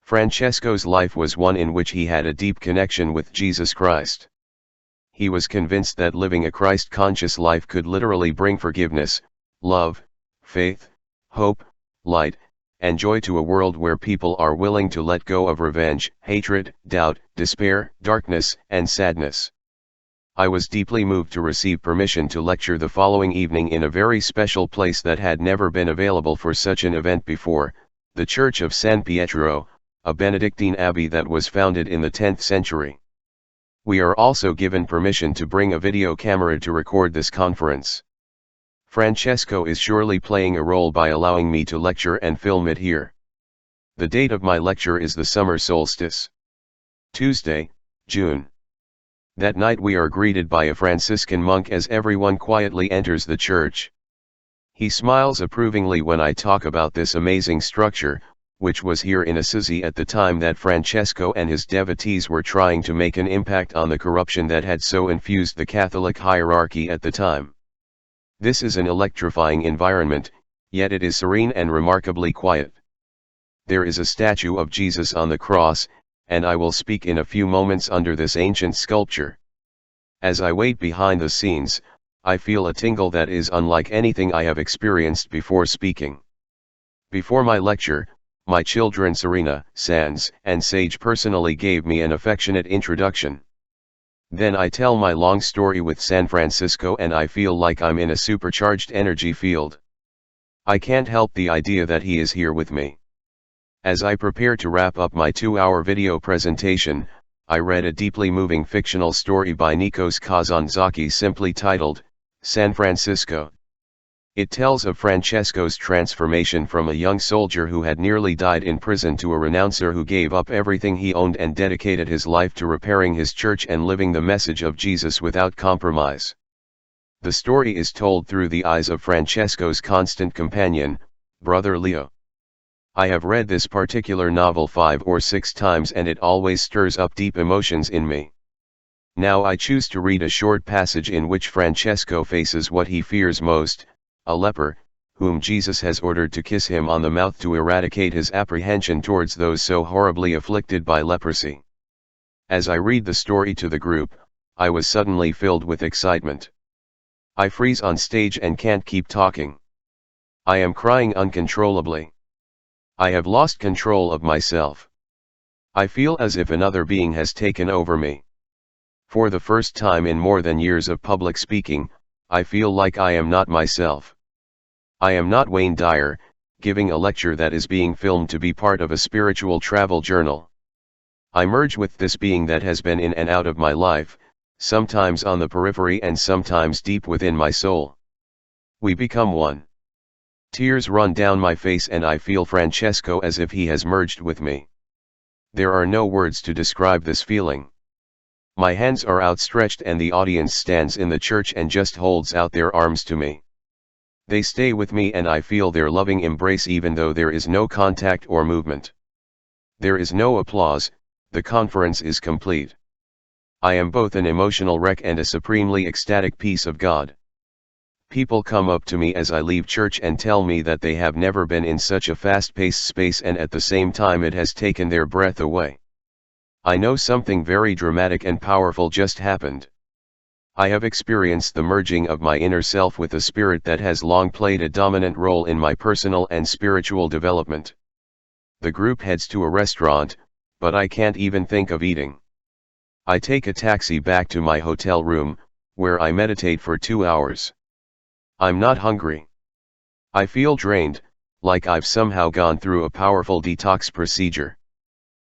S1: Francesco's life was one in which he had a deep connection with Jesus Christ. He was convinced that living a Christ-conscious life could literally bring forgiveness, love, faith, hope, light, and joy to a world where people are willing to let go of revenge, hatred, doubt, despair, darkness, and sadness. I was deeply moved to receive permission to lecture the following evening in a very special place that had never been available for such an event before, the Church of San Pietro, a Benedictine abbey that was founded in the 10th century. We are also given permission to bring a video camera to record this conference. Francesco is surely playing a role by allowing me to lecture and film it here. The date of my lecture is the summer solstice. Tuesday, June. That night we are greeted by a Franciscan monk as everyone quietly enters the church. He smiles approvingly when I talk about this amazing structure, which was here in Assisi at the time that Francesco and his devotees were trying to make an impact on the corruption that had so infused the Catholic hierarchy at the time. This is an electrifying environment, yet it is serene and remarkably quiet. There is a statue of Jesus on the cross, and I will speak in a few moments under this ancient sculpture. As I wait behind the scenes, I feel a tingle that is unlike anything I have experienced before speaking. Before my lecture, my children Serena, Sans, and Sage personally gave me an affectionate introduction. Then I tell my long story with San Francisco and I feel like I'm in a supercharged energy field. I can't help the idea that he is here with me. As I prepare to wrap up my 2-hour video presentation, I read a deeply moving fictional story by Nikos Kazantzakis simply titled, San Francisco. It tells of Francesco's transformation from a young soldier who had nearly died in prison to a renouncer who gave up everything he owned and dedicated his life to repairing his church and living the message of Jesus without compromise. The story is told through the eyes of Francesco's constant companion, Brother Leo. I have read this particular novel 5 or 6 times and it always stirs up deep emotions in me. Now I choose to read a short passage in which Francesco faces what he fears most, a leper, whom Jesus has ordered to kiss him on the mouth to eradicate his apprehension towards those so horribly afflicted by leprosy. As I read the story to the group, I was suddenly filled with excitement. I freeze on stage and can't keep talking. I am crying uncontrollably. I have lost control of myself. I feel as if another being has taken over me. For the first time in more than years of public speaking, I feel like I am not myself. I am not Wayne Dyer, giving a lecture that is being filmed to be part of a spiritual travel journal. I merge with this being that has been in and out of my life, sometimes on the periphery and sometimes deep within my soul. We become one. Tears run down my face and I feel Francesco as if he has merged with me. There are no words to describe this feeling. My hands are outstretched and the audience stands in the church and just holds out their arms to me. They stay with me and I feel their loving embrace even though there is no contact or movement. There is no applause, the conference is complete. I am both an emotional wreck and a supremely ecstatic piece of God. People come up to me as I leave church and tell me that they have never been in such a fast-paced space and at the same time it has taken their breath away. I know something very dramatic and powerful just happened. I have experienced the merging of my inner self with a spirit that has long played a dominant role in my personal and spiritual development. The group heads to a restaurant, but I can't even think of eating. I take a taxi back to my hotel room, where I meditate for 2 hours. I'm not hungry. I feel drained, like I've somehow gone through a powerful detox procedure.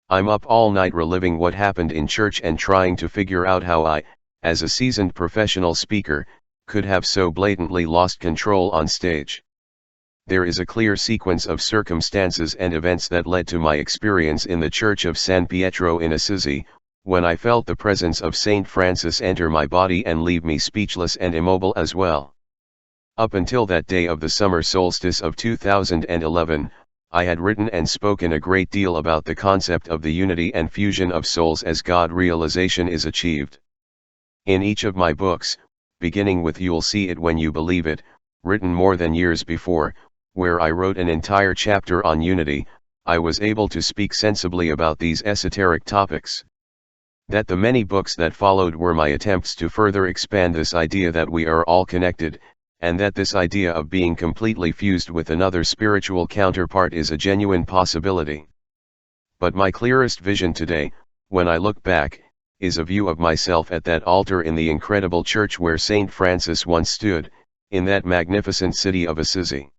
S1: I'm up all night reliving what happened in church and trying to figure out how I, as a seasoned professional speaker, could have so blatantly lost control on stage. There is a clear sequence of circumstances and events that led to my experience in the Church of San Pietro in Assisi, when I felt the presence of Saint Francis enter my body and leave me speechless and immobile as well. Up until that day of the summer solstice of 2011, I had written and spoken a great deal about the concept of the unity and fusion of souls as God realization is achieved. In each of my books, beginning with You'll See It When You Believe It, written more than years before, where I wrote an entire chapter on unity, I was able to speak sensibly about these esoteric topics. That the many books that followed were my attempts to further expand this idea that we are all connected, and that this idea of being completely fused with another spiritual counterpart is a genuine possibility. But my clearest vision today, when I look back, is a view of myself at that altar in the incredible church where Saint Francis once stood, in that magnificent city of Assisi.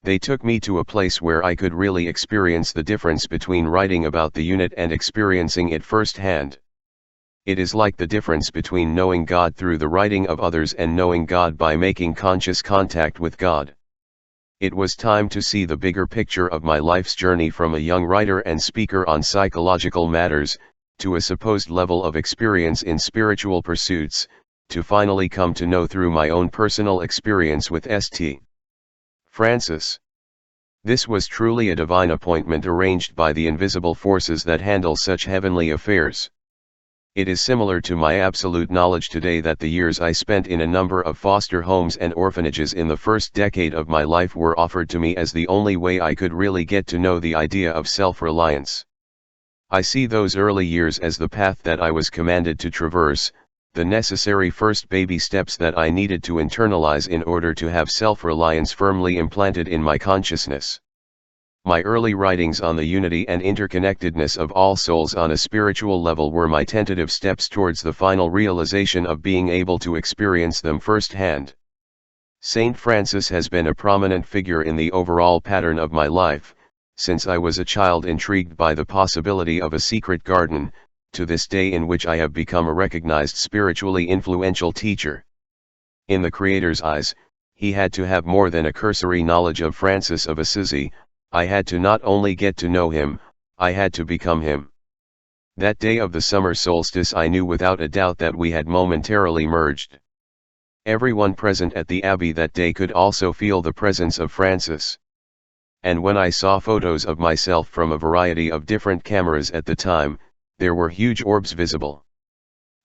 S1: They took me to a place where I could really experience the difference between writing about the unit and experiencing it firsthand. It is like the difference between knowing God through the writing of others and knowing God by making conscious contact with God. It was time to see the bigger picture of my life's journey from a young writer and speaker on psychological matters, to a supposed level of experience in spiritual pursuits, to finally come to know through my own personal experience with St. Francis. This was truly a divine appointment arranged by the invisible forces that handle such heavenly affairs. It is similar to my absolute knowledge today that the years I spent in a number of foster homes and orphanages in the first decade of my life were offered to me as the only way I could really get to know the idea of self-reliance. I see those early years as the path that I was commanded to traverse, the necessary first baby steps that I needed to internalize in order to have self-reliance firmly implanted in my consciousness. My early writings on the unity and interconnectedness of all souls on a spiritual level were my tentative steps towards the final realization of being able to experience them firsthand. Saint Francis has been a prominent figure in the overall pattern of my life, since I was a child intrigued by the possibility of a secret garden, to this day in which I have become a recognized spiritually influential teacher. In the Creator's eyes, he had to have more than a cursory knowledge of Francis of Assisi. I had to not only get to know him, I had to become him. That day of the summer solstice I knew without a doubt that we had momentarily merged. Everyone present at the Abbey that day could also feel the presence of Francis. And when I saw photos of myself from a variety of different cameras at the time, there were huge orbs visible.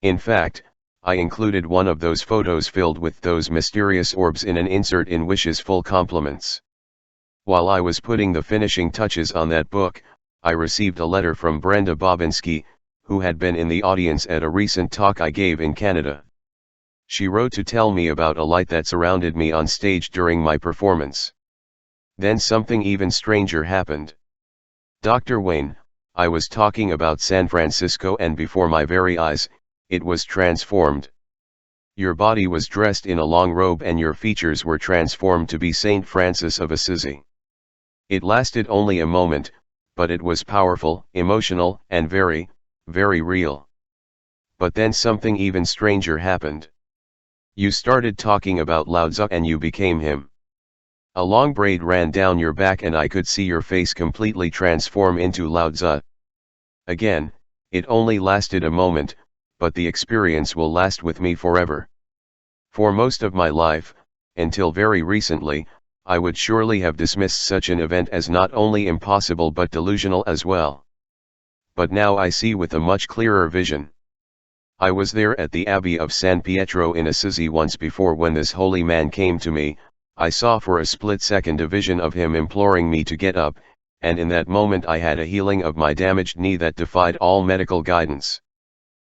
S1: In fact, I included one of those photos filled with those mysterious orbs in an insert in Wish's Full Compliments. While I was putting the finishing touches on that book, I received a letter from Brenda Bobinski, who had been in the audience at a recent talk I gave in Canada. She wrote to tell me about a light that surrounded me on stage during my performance. Then something even stranger happened. Dr. Wayne, I was talking about San Francisco, and before my very eyes, it was transformed. Your body was dressed in a long robe and your features were transformed to be Saint Francis of Assisi. It lasted only a moment, but it was powerful, emotional, and very, very real. But then something even stranger happened. You started talking about Lao Tzu and you became him. A long braid ran down your back and I could see your face completely transform into Lao Tzu. Again, it only lasted a moment, but the experience will last with me forever. For most of my life, until very recently, I would surely have dismissed such an event as not only impossible but delusional as well. But now I see with a much clearer vision. I was there at the Abbey of San Pietro in Assisi once before when this holy man came to me. I saw for a split second a vision of him imploring me to get up, and in that moment I had a healing of my damaged knee that defied all medical guidance.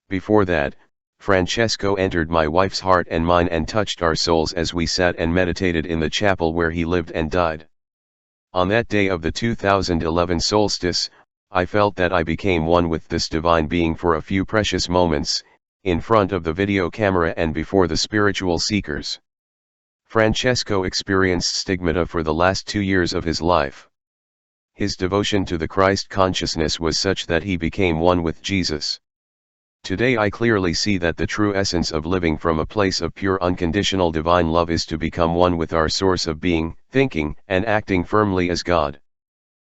S1: Before that, Francesco entered my wife's heart and mine and touched our souls as we sat and meditated in the chapel where he lived and died. On that day of the 2011 solstice, I felt that I became one with this divine being for a few precious moments, in front of the video camera and before the spiritual seekers. Francesco experienced stigmata for the last 2 years of his life. His devotion to the Christ consciousness was such that he became one with Jesus. Today I clearly see that the true essence of living from a place of pure unconditional divine love is to become one with our source of being, thinking, and acting firmly as God.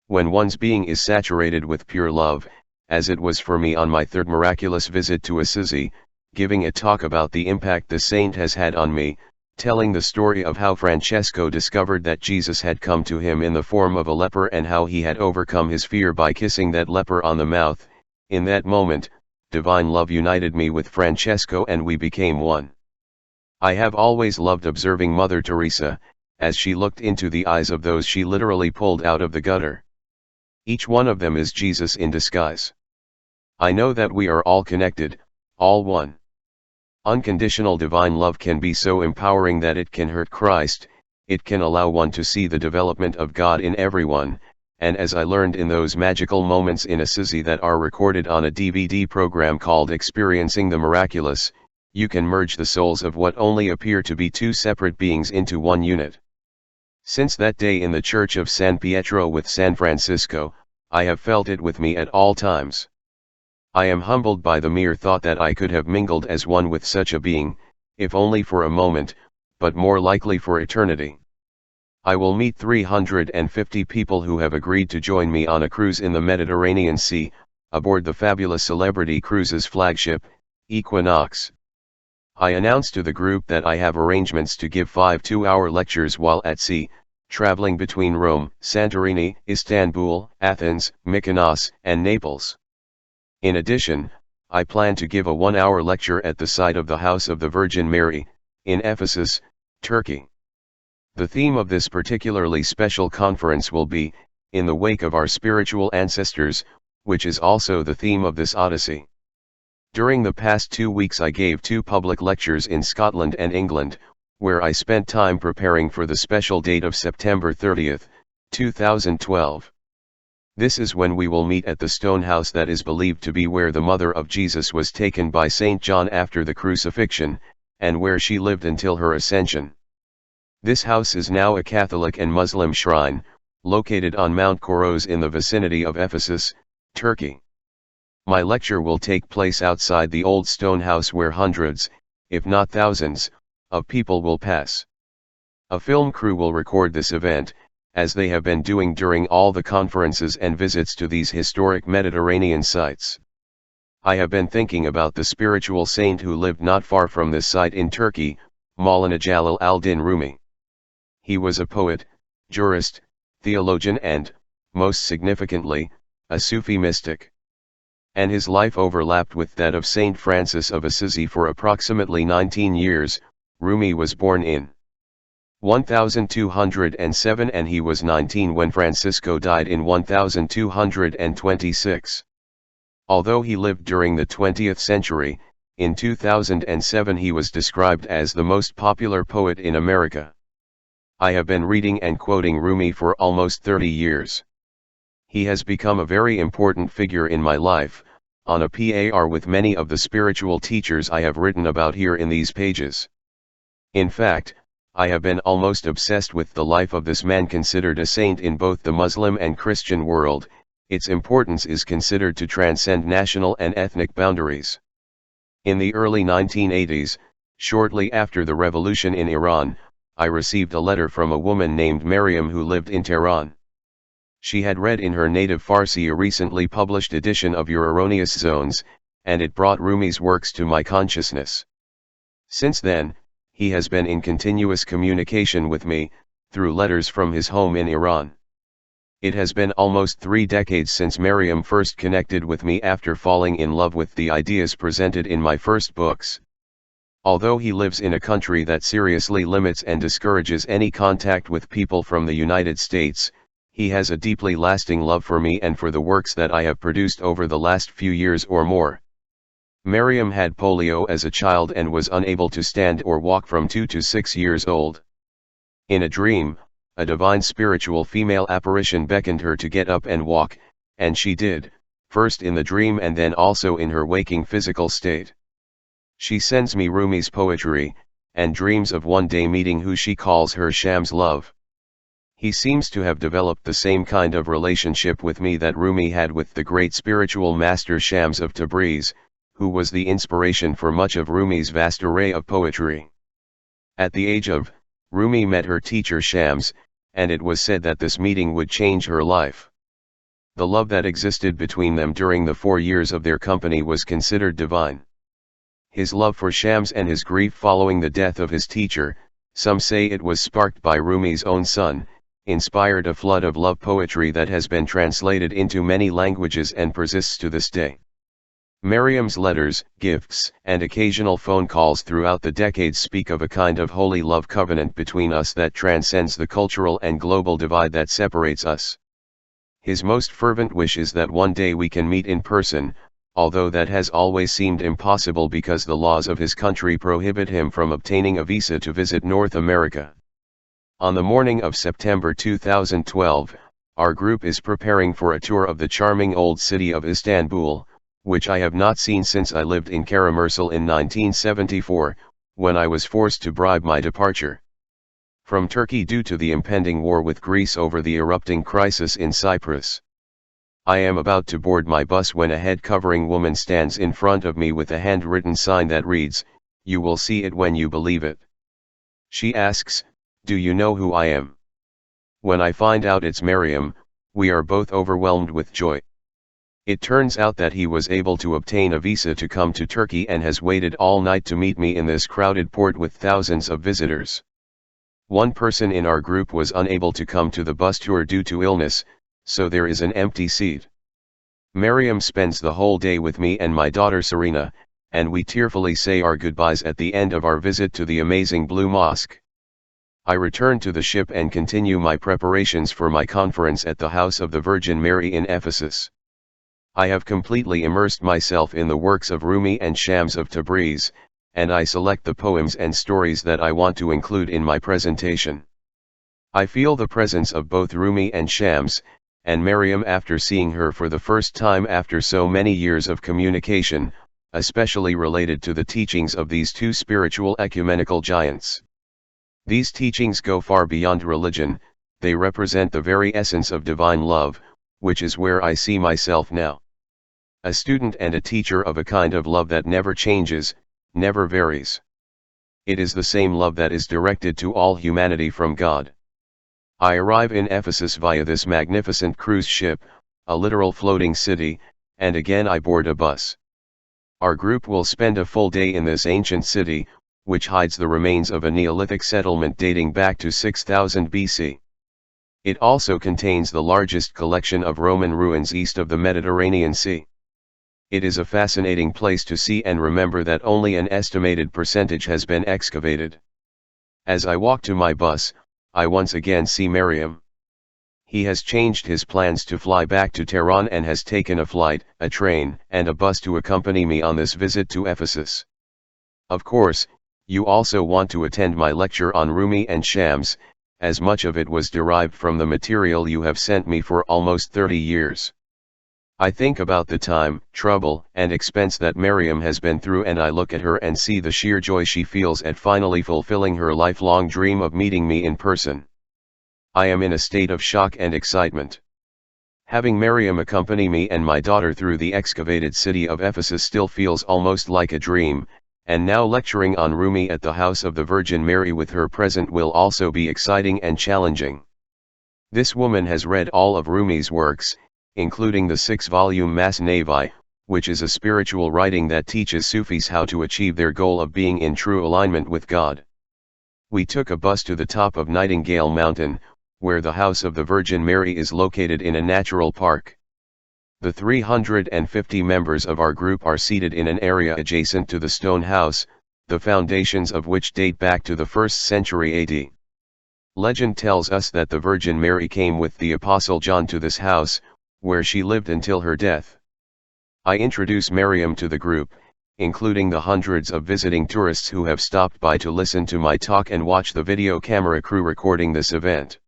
S1: When one's being is saturated with pure love, as it was for me on my third miraculous visit to Assisi, giving a talk about the impact the saint has had on me, telling the story of how Francesco discovered that Jesus had come to him in the form of a leper and how he had overcome his fear by kissing that leper on the mouth, in that moment, divine love united me with Francesco and we became one. I have always loved observing Mother Teresa, as she looked into the eyes of those she literally pulled out of the gutter. Each one of them is Jesus in disguise. I know that we are all connected, all one. Unconditional divine love can be so empowering that it can hurt Christ, it can allow one to see the development of God in everyone, and as I learned in those magical moments in Assisi that are recorded on a DVD program called Experiencing the Miraculous, you can merge the souls of what only appear to be two separate beings into one unit. Since that day in the Church of San Pietro with San Francisco, I have felt it with me at all times. I am humbled by the mere thought that I could have mingled as one with such a being, if only for a moment, but more likely for eternity. I will meet 350 people who have agreed to join me on a cruise in the Mediterranean Sea, aboard the fabulous Celebrity Cruises flagship, Equinox. I announced to the group that I have arrangements to give 5 two-hour lectures while at sea, traveling between Rome, Santorini, Istanbul, Athens, Mykonos, and Naples. In addition, I plan to give a 1-hour lecture at the site of the House of the Virgin Mary, in Ephesus, Turkey. The theme of this particularly special conference will be, In the Wake of Our Spiritual Ancestors, which is also the theme of this Odyssey. During the past 2 weeks I gave 2 public lectures in Scotland and England, where I spent time preparing for the special date of September 30, 2012. This is when we will meet at the stone house that is believed to be where the mother of Jesus was taken by St. John after the crucifixion, and where she lived until her ascension. This house is now a Catholic and Muslim shrine, located on Mount Koros in the vicinity of Ephesus, Turkey. My lecture will take place outside the old stone house where hundreds, if not thousands, of people will pass. A film crew will record this event, as they have been doing during all the conferences and visits to these historic Mediterranean sites. I have been thinking about the spiritual saint who lived not far from this site in Turkey, Maulana Jalal al-Din Rumi. He was a poet, jurist, theologian and, most significantly, a Sufi mystic. And his life overlapped with that of Saint Francis of Assisi for approximately 19 years. Rumi was born in 1207 and he was 19 when Francisco died in 1226. Although he lived during the 20th century, in 2007 he was described as the most popular poet in America. I have been reading and quoting Rumi for almost 30 years. He has become a very important figure in my life, on a par with many of the spiritual teachers I have written about here in these pages. In fact, I have been almost obsessed with the life of this man considered a saint in both the Muslim and Christian world. Its importance is considered to transcend national and ethnic boundaries. In the early 1980s, shortly after the revolution in Iran, I received a letter from a woman named Maryam who lived in Tehran. She had read in her native Farsi a recently published edition of Your Erroneous Zones, and it brought Rumi's works to my consciousness. Since then, he has been in continuous communication with me, through letters from his home in Iran. It has been almost 3 decades since Maryam first connected with me after falling in love with the ideas presented in my first books. Although he lives in a country that seriously limits and discourages any contact with people from the United States, he has a deeply lasting love for me and for the works that I have produced over the last few years or more. Maryam had polio as a child and was unable to stand or walk from 2 to 6 years old. In a dream, a divine spiritual female apparition beckoned her to get up and walk, and she did, first in the dream and then also in her waking physical state. She sends me Rumi's poetry, and dreams of one day meeting who she calls her Shams love. He seems to have developed the same kind of relationship with me that Rumi had with the great spiritual master Shams of Tabriz, who was the inspiration for much of Rumi's vast array of poetry. At the age of, Rumi met her teacher Shams, and it was said that this meeting would change her life. The love that existed between them during the 4 years of their company was considered divine. His love for Shams and his grief following the death of his teacher, some say it was sparked by Rumi's own son, inspired a flood of love poetry that has been translated into many languages and persists to this day. Maryam's letters, gifts, and occasional phone calls throughout the decades speak of a kind of holy love covenant between us that transcends the cultural and global divide that separates us. His most fervent wish is that one day we can meet in person, although that has always seemed impossible because the laws of his country prohibit him from obtaining a visa to visit North America. On the morning of September 2012, our group is preparing for a tour of the charming old city of Istanbul, which I have not seen since I lived in Karamursel in 1974, when I was forced to bribe my departure from Turkey due to the impending war with Greece over the erupting crisis in Cyprus. I am about to board my bus when a head-covering woman stands in front of me with a handwritten sign that reads, "You will see it when you believe it." She asks, "Do you know who I am?" When I find out it's Miriam, we are both overwhelmed with joy. It turns out that he was able to obtain a visa to come to Turkey and has waited all night to meet me in this crowded port with thousands of visitors. One person in our group was unable to come to the bus tour due to illness, so there is an empty seat. Miriam spends the whole day with me and my daughter Serena, and we tearfully say our goodbyes at the end of our visit to the amazing Blue Mosque. I return to the ship and continue my preparations for my conference at the House of the Virgin Mary in Ephesus. I have completely immersed myself in the works of Rumi and Shams of Tabriz, and I select the poems and stories that I want to include in my presentation. I feel the presence of both Rumi and Shams, and Miriam after seeing her for the first time after so many years of communication, especially related to the teachings of these two spiritual ecumenical giants. These teachings go far beyond religion, they represent the very essence of divine love, which is where I see myself now. A student and a teacher of a kind of love that never changes, never varies. It is the same love that is directed to all humanity from God. I arrive in Ephesus via this magnificent cruise ship, a literal floating city, and again I board a bus. Our group will spend a full day in this ancient city, which hides the remains of a Neolithic settlement dating back to 6000 BC. It also contains the largest collection of Roman ruins east of the Mediterranean Sea. It is a fascinating place to see and remember that only an estimated percentage has been excavated. As I walk to my bus, I once again see Miriam. He has changed his plans to fly back to Tehran and has taken a flight, a train, and a bus to accompany me on this visit to Ephesus. Of course, you also want to attend my lecture on Rumi and Shams, as much of it was derived from the material you have sent me for almost 30 years. I think about the time, trouble, and expense that Miriam has been through, and I look at her and see the sheer joy she feels at finally fulfilling her lifelong dream of meeting me in person. I am in a state of shock and excitement. Having Miriam accompany me and my daughter through the excavated city of Ephesus still feels almost like a dream, and now lecturing on Rumi at the House of the Virgin Mary with her present will also be exciting and challenging. This woman has read all of Rumi's works, including the 6-volume Mas-Navi, which is a spiritual writing that teaches Sufis how to achieve their goal of being in true alignment with God. We took a bus to the top of Nightingale Mountain, where the House of the Virgin Mary is located in a natural park. The 350 members of our group are seated in an area adjacent to the stone house, the foundations of which date back to the 1st century AD. Legend tells us that the Virgin Mary came with the Apostle John to this house, where she lived until her death. I introduce Miriam to the group, including the hundreds of visiting tourists who have stopped by to listen to my talk and watch the video camera crew recording this event.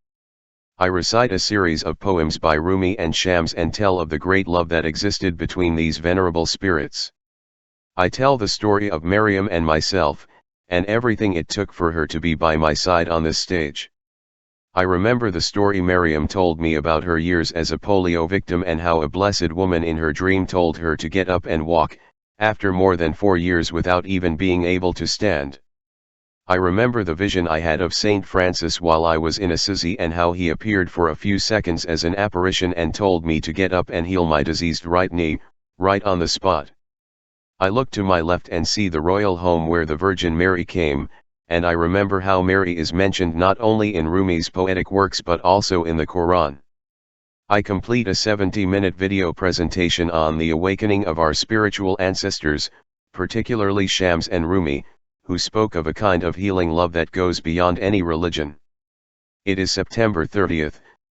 S1: I recite a series of poems by Rumi and Shams and tell of the great love that existed between these venerable spirits. I tell the story of Miriam and myself, and everything it took for her to be by my side on this stage. I remember the story Miriam told me about her years as a polio victim and how a blessed woman in her dream told her to get up and walk, after more than 4 years without even being able to stand. I remember the vision I had of Saint Francis while I was in Assisi and how he appeared for a few seconds as an apparition and told me to get up and heal my diseased right knee, right on the spot. I look to my left and see the royal home where the Virgin Mary came, and I remember how Mary is mentioned not only in Rumi's poetic works but also in the Quran. I complete a 70-minute video presentation on the awakening of our spiritual ancestors, particularly Shams and Rumi, who spoke of a kind of healing love that goes beyond any religion. It is September 30,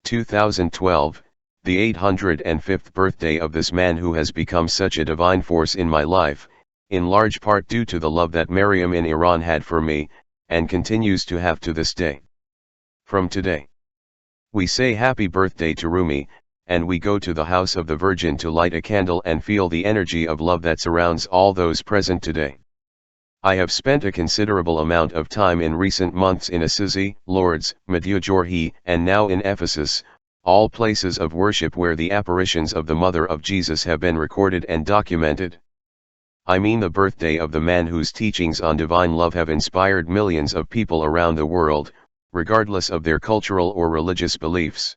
S1: 2012, the 805th birthday of this man who has become such a divine force in my life, in large part due to the love that Miriam in Iran had for me, and continues to have to this day. From today, We say happy birthday to Rumi, and we go to the house of the Virgin to light a candle and feel the energy of love that surrounds all those present today. I have spent a considerable amount of time in recent months in Assisi, Lourdes, Medjugorje, and now in Ephesus, all places of worship where the apparitions of the Mother of Jesus have been recorded and documented. I mean the birthday of the man whose teachings on divine love have inspired millions of people around the world, regardless of their cultural or religious beliefs.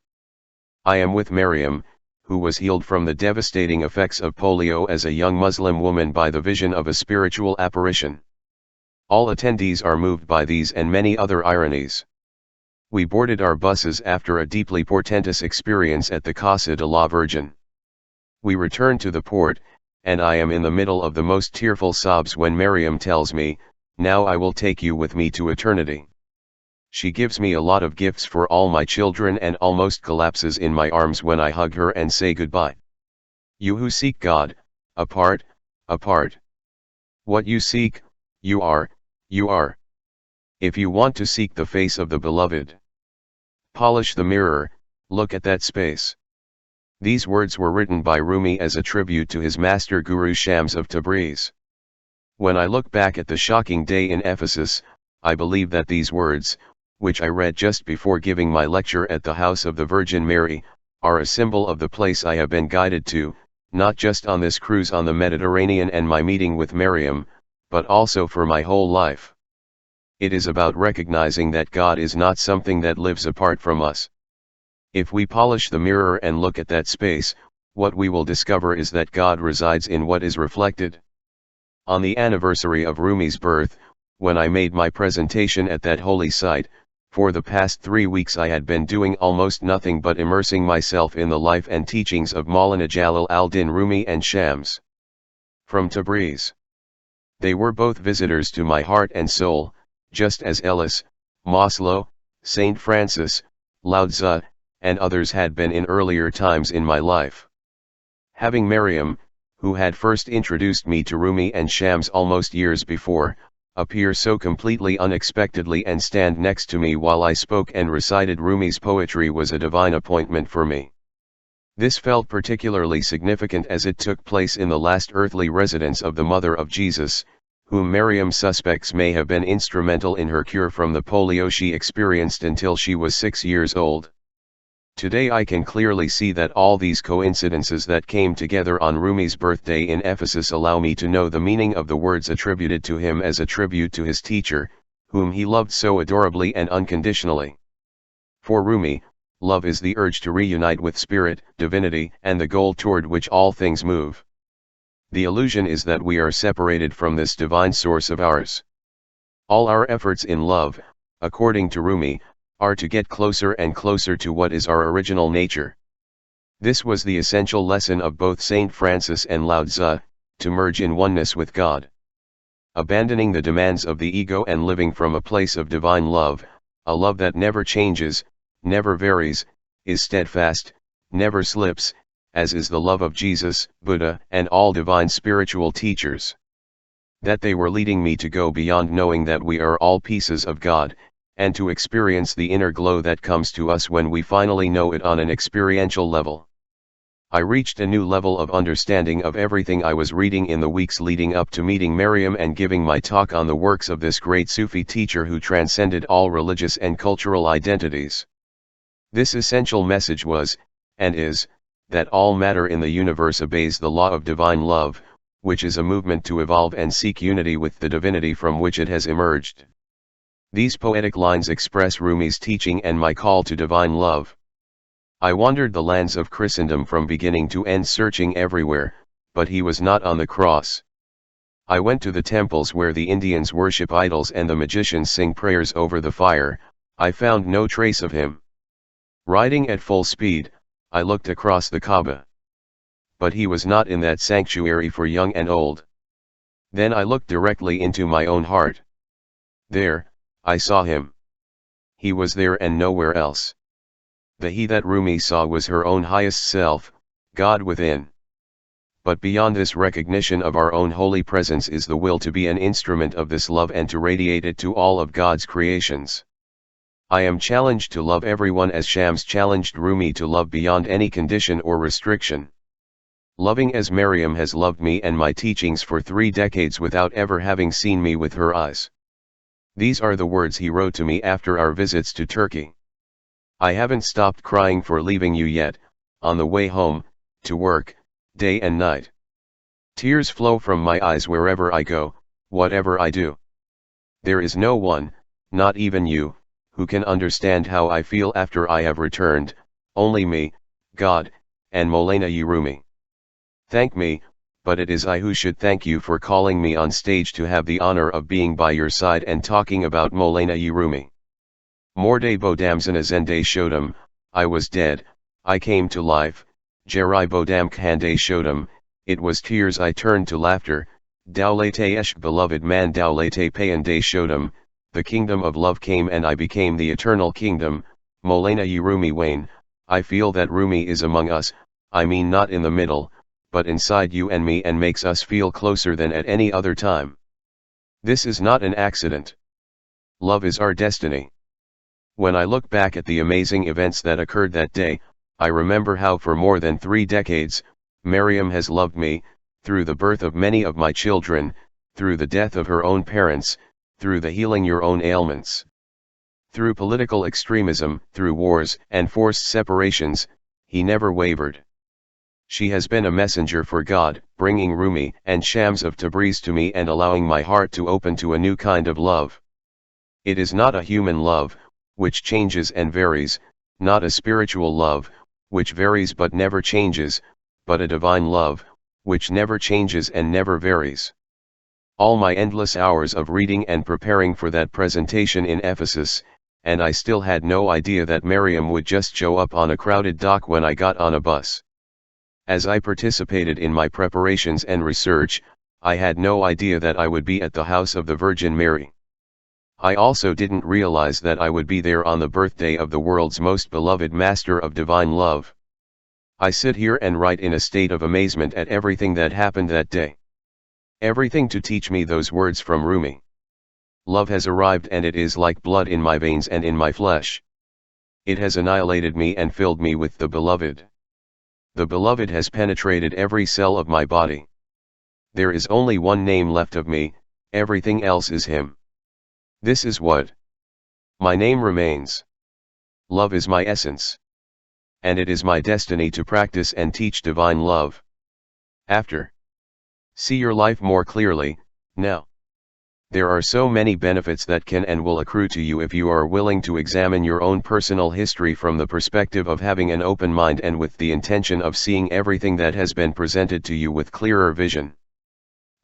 S1: I am with Maryam, who was healed from the devastating effects of polio as a young Muslim woman by the vision of a spiritual apparition. All attendees are moved by these and many other ironies. We boarded our buses after a deeply portentous experience at the Casa de la Virgin. We return to the port, and I am in the middle of the most tearful sobs when Maryam tells me, "Now I will take you with me to eternity." She gives me a lot of gifts for all my children and almost collapses in my arms when I hug her and say goodbye. You who seek God, apart. What you seek, you are. If you want to seek the face of the beloved, polish the mirror, look at that space. These words were written by Rumi as a tribute to his master Guru Shams of Tabriz. When I look back at the shocking day in Ephesus, I believe that these words, which I read just before giving my lecture at the House of the Virgin Mary, are a symbol of the place I have been guided to, not just on this cruise on the Mediterranean and my meeting with Maryam, but also for my whole life. It is about recognizing that God is not something that lives apart from us. If we polish the mirror and look at that space, what we will discover is that God resides in what is reflected. On the anniversary of Rumi's birth, when I made my presentation at that holy site, for the past 3 weeks I had been doing almost nothing but immersing myself in the life and teachings of Maulana Jalal al-Din Rumi and Shams from Tabriz. They were both visitors to my heart and soul, just as Ellis, Maslow, Saint Francis, Lao Tzu, and others had been in earlier times in my life. Having Maryam, who had first introduced me to Rumi and Shams almost years before, appear so completely unexpectedly and stand next to me while I spoke and recited Rumi's poetry was a divine appointment for me. This felt particularly significant as it took place in the last earthly residence of the Mother of Jesus, whom Maryam suspects may have been instrumental in her cure from the polio she experienced until she was 6 years old. Today I can clearly see that all these coincidences that came together on Rumi's birthday in Ephesus allow me to know the meaning of the words attributed to him as a tribute to his teacher, whom he loved so adorably and unconditionally. For Rumi, love is the urge to reunite with spirit, divinity, and the goal toward which all things move. The illusion is that we are separated from this divine source of ours. All our efforts in love, according to Rumi, are to get closer and closer to what is our original nature. This was the essential lesson of both Saint Francis and Lao Tzu, to merge in oneness with God. Abandoning the demands of the ego and living from a place of divine love, a love that never changes, never varies, is steadfast, never slips, as is the love of Jesus, Buddha, and all divine spiritual teachers. That they were leading me to go beyond knowing that we are all pieces of God, and to experience the inner glow that comes to us when we finally know it on an experiential level. I reached a new level of understanding of everything I was reading in the weeks leading up to meeting Maryam and giving my talk on the works of this great Sufi teacher who transcended all religious and cultural identities. This essential message was, and is, that all matter in the universe obeys the law of divine love, which is a movement to evolve and seek unity with the divinity from which it has emerged. These poetic lines express Rumi's teaching and my call to divine love. I wandered the lands of Christendom from beginning to end searching everywhere, but he was not on the cross. I went to the temples where the Indians worship idols and the magicians sing prayers over the fire. I found no trace of him. Riding at full speed, I looked across the Kaaba. But he was not in that sanctuary for young and old. Then I looked directly into my own heart. There, I saw him. He was there and nowhere else. The he that Rumi saw was her own highest self, God within. But beyond this recognition of our own holy presence is the will to be an instrument of this love and to radiate it to all of God's creations. I am challenged to love everyone as Shams challenged Rumi to love beyond any condition or restriction. Loving as Maryam has loved me and my teachings for 3 decades without ever having seen me with her eyes. These are the words he wrote to me after our visits to Turkey. I haven't stopped crying for leaving you yet, on the way home, to work, day and night. Tears flow from my eyes wherever I go, whatever I do. There is no one, not even you, who can understand how I feel after I have returned, only me, God, and Maulana Rumi. Thank me, but it is I who should thank you for calling me on stage to have the honor of being by your side and talking about Maulana Rumi. Morde Bodamzana Zende Shodam, I was dead, I came to life, Jerai Bodam Khande Shodam, it was tears I turned to laughter, Dowlate Esh beloved man Dowlate Payande Shodam, the kingdom of love came and I became the eternal kingdom, Maulana Rumi Wayne, I feel that Rumi is among us, I mean not in the middle, but inside you and me and makes us feel closer than at any other time. This is not an accident. Love is our destiny. When I look back at the amazing events that occurred that day, I remember how for more than 3 decades, Maryam has loved me, through the birth of many of my children, through the death of her own parents, through the healing your own ailments. Through political extremism, through wars and forced separations, he never wavered. She has been a messenger for God, bringing Rumi and Shams of Tabriz to me and allowing my heart to open to a new kind of love. It is not a human love, which changes and varies, not a spiritual love, which varies but never changes, but a divine love, which never changes and never varies. All my endless hours of reading and preparing for that presentation in Ephesus, and I still had no idea that Maryam would just show up on a crowded dock when I got on a bus. As I participated in my preparations and research, I had no idea that I would be at the house of the Virgin Mary. I also didn't realize that I would be there on the birthday of the world's most beloved Master of Divine Love. I sit here and write in a state of amazement at everything that happened that day. Everything to teach me those words from Rumi. Love has arrived and it is like blood in my veins and in my flesh. It has annihilated me and filled me with the Beloved. The Beloved has penetrated every cell of my body. There is only one name left of me, everything else is Him. This is what my name remains. Love is my essence. And it is my destiny to practice and teach divine love. After. See your life more clearly, now. There are so many benefits that can and will accrue to you if you are willing to examine your own personal history from the perspective of having an open mind and with the intention of seeing everything that has been presented to you with clearer vision.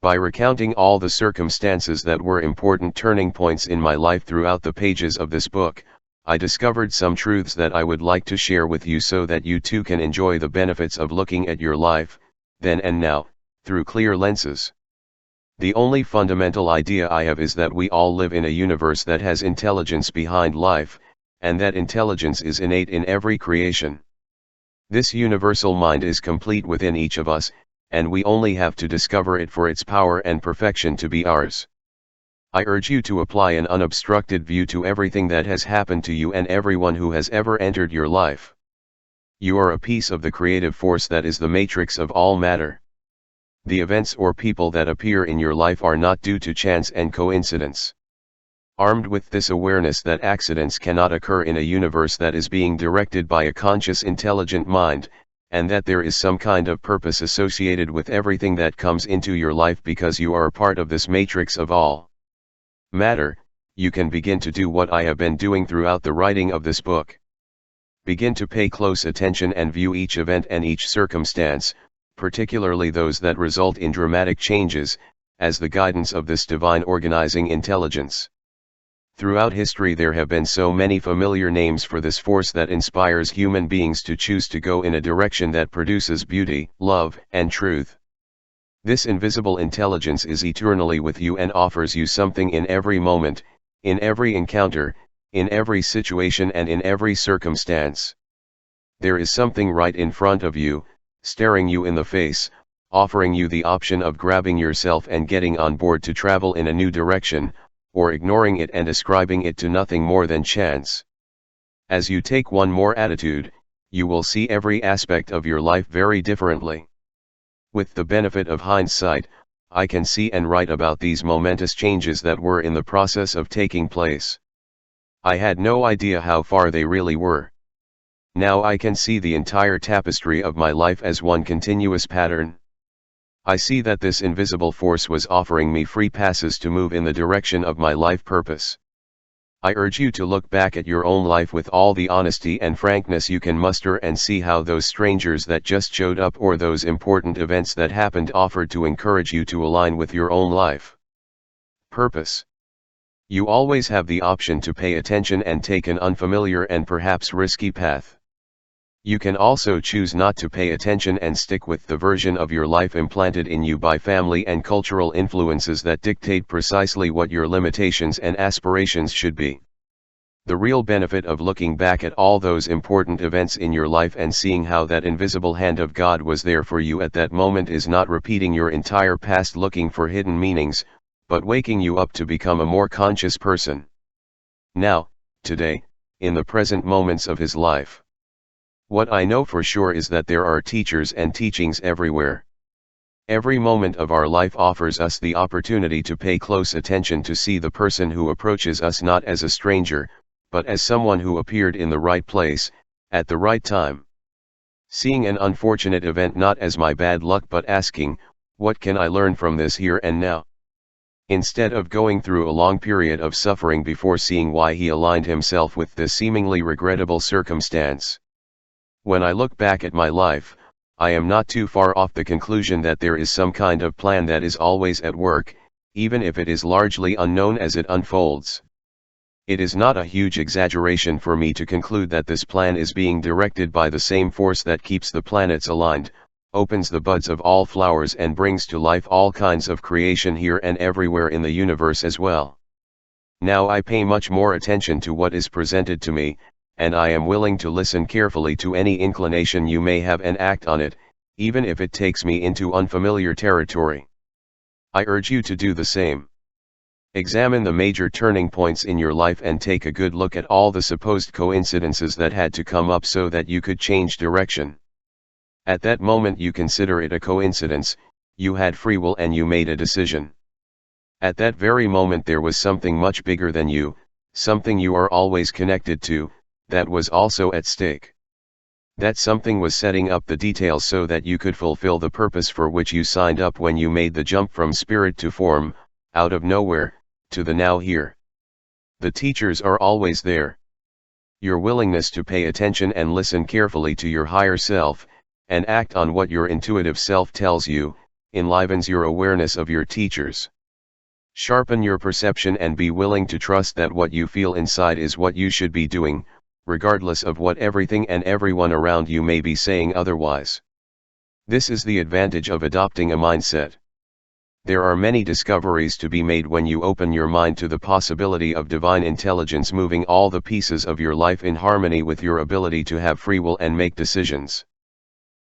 S1: By recounting all the circumstances that were important turning points in my life throughout the pages of this book, I discovered some truths that I would like to share with you so that you too can enjoy the benefits of looking at your life, then and now, through clear lenses. The only fundamental idea I have is that we all live in a universe that has intelligence behind life, and that intelligence is innate in every creation. This universal mind is complete within each of us, and we only have to discover it for its power and perfection to be ours. I urge you to apply an unobstructed view to everything that has happened to you and everyone who has ever entered your life. You are a piece of the creative force that is the matrix of all matter. The events or people that appear in your life are not due to chance and coincidence. Armed with this awareness that accidents cannot occur in a universe that is being directed by a conscious intelligent mind, and that there is some kind of purpose associated with everything that comes into your life because you are a part of this matrix of all matter, you can begin to do what I have been doing throughout the writing of this book. Begin to pay close attention and view each event and each circumstance, particularly those that result in dramatic changes, as the guidance of this divine organizing intelligence. Throughout history there have been so many familiar names for this force that inspires human beings to choose to go in a direction that produces beauty, love, and truth. This invisible intelligence is eternally with you and offers you something in every moment, in every encounter, in every situation and in every circumstance. There is something right in front of you, staring you in the face, offering you the option of grabbing yourself and getting on board to travel in a new direction, or ignoring it and ascribing it to nothing more than chance. As you take one more attitude, you will see every aspect of your life very differently. With the benefit of hindsight, I can see and write about these momentous changes that were in the process of taking place. I had no idea how far they really were. Now I can see the entire tapestry of my life as one continuous pattern. I see that this invisible force was offering me free passes to move in the direction of my life purpose. I urge you to look back at your own life with all the honesty and frankness you can muster and see how those strangers that just showed up or those important events that happened offered to encourage you to align with your own life purpose. You always have the option to pay attention and take an unfamiliar and perhaps risky path. You can also choose not to pay attention and stick with the version of your life implanted in you by family and cultural influences that dictate precisely what your limitations and aspirations should be. The real benefit of looking back at all those important events in your life and seeing how that invisible hand of God was there for you at that moment is not repeating your entire past looking for hidden meanings, but waking you up to become a more conscious person. Now, today, in the present moments of his life. What I know for sure is that there are teachers and teachings everywhere. Every moment of our life offers us the opportunity to pay close attention to see the person who approaches us not as a stranger, but as someone who appeared in the right place, at the right time. Seeing an unfortunate event not as my bad luck but asking, what can I learn from this here and now? Instead of going through a long period of suffering before seeing why he aligned himself with this seemingly regrettable circumstance. When I look back at my life, I am not too far off the conclusion that there is some kind of plan that is always at work, even if it is largely unknown as it unfolds. It is not a huge exaggeration for me to conclude that this plan is being directed by the same force that keeps the planets aligned, opens the buds of all flowers and brings to life all kinds of creation here and everywhere in the universe as well. Now I pay much more attention to what is presented to me, and I am willing to listen carefully to any inclination you may have and act on it, even if it takes me into unfamiliar territory. I urge you to do the same. Examine the major turning points in your life and take a good look at all the supposed coincidences that had to come up so that you could change direction. At that moment you consider it a coincidence, you had free will and you made a decision. At that very moment there was something much bigger than you, something you are always connected to, that was also at stake. That something was setting up the details so that you could fulfill the purpose for which you signed up when you made the jump from spirit to form, out of nowhere, to the now here. The teachers are always there. Your willingness to pay attention and listen carefully to your higher self, and act on what your intuitive self tells you, enlivens your awareness of your teachers. Sharpen your perception and be willing to trust that what you feel inside is what you should be doing, regardless of what everything and everyone around you may be saying otherwise. This is the advantage of adopting a mindset. There are many discoveries to be made when you open your mind to the possibility of divine intelligence moving all the pieces of your life in harmony with your ability to have free will and make decisions.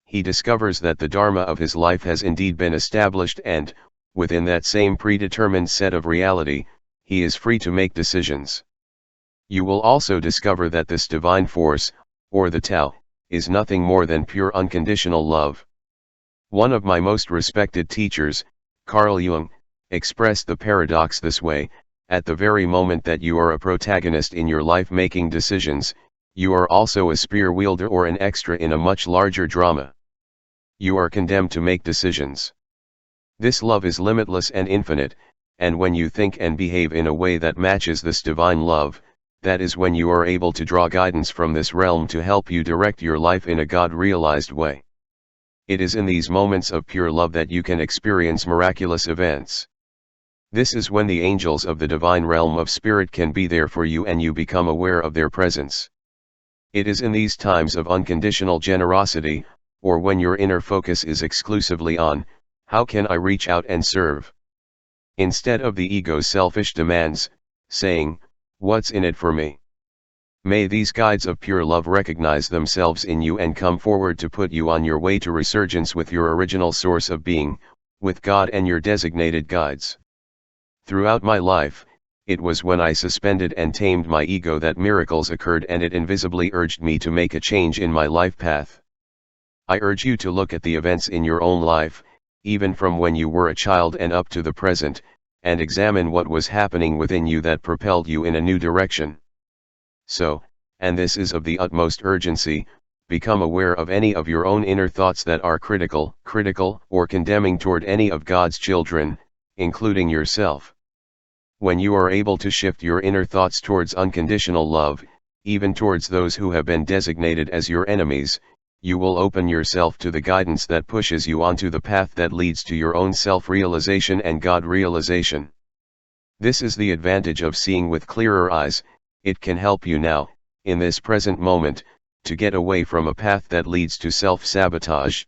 S1: He discovers that the Dharma of his life has indeed been established and, within that same predetermined set of reality, he is free to make decisions. You will also discover that this divine force, or the Tao, is nothing more than pure unconditional love. One of my most respected teachers, Carl Jung, expressed the paradox this way: at the very moment that you are a protagonist in your life making decisions, you are also a spear wielder or an extra in a much larger drama. You are condemned to make decisions. This love is limitless and infinite, and when you think and behave in a way that matches this divine love, that is when you are able to draw guidance from this realm to help you direct your life in a God-realized way. It is in these moments of pure love that you can experience miraculous events. This is when the angels of the divine realm of spirit can be there for you and you become aware of their presence. It is in these times of unconditional generosity, or when your inner focus is exclusively on, how can I reach out and serve? Instead of the ego's selfish demands, saying, what's in it for me? May these guides of pure love recognize themselves in you and come forward to put you on your way to resurgence with your original source of being, with God and your designated guides. Throughout my life, It was when I suspended and tamed my ego that miracles occurred, and it invisibly urged me to make a change in my life path. I urge you to look at the events in your own life, even from when you were a child and up to the present, and examine what was happening within you that propelled you in a new direction. So, and this is of the utmost urgency, become aware of any of your own inner thoughts that are critical, or condemning toward any of God's children, including yourself. When you are able to shift your inner thoughts towards unconditional love, even towards those who have been designated as your enemies, you will open yourself to the guidance that pushes you onto the path that leads to your own self-realization and God-realization. This is the advantage of seeing with clearer eyes. It can help you now, in this present moment, to get away from a path that leads to self-sabotage.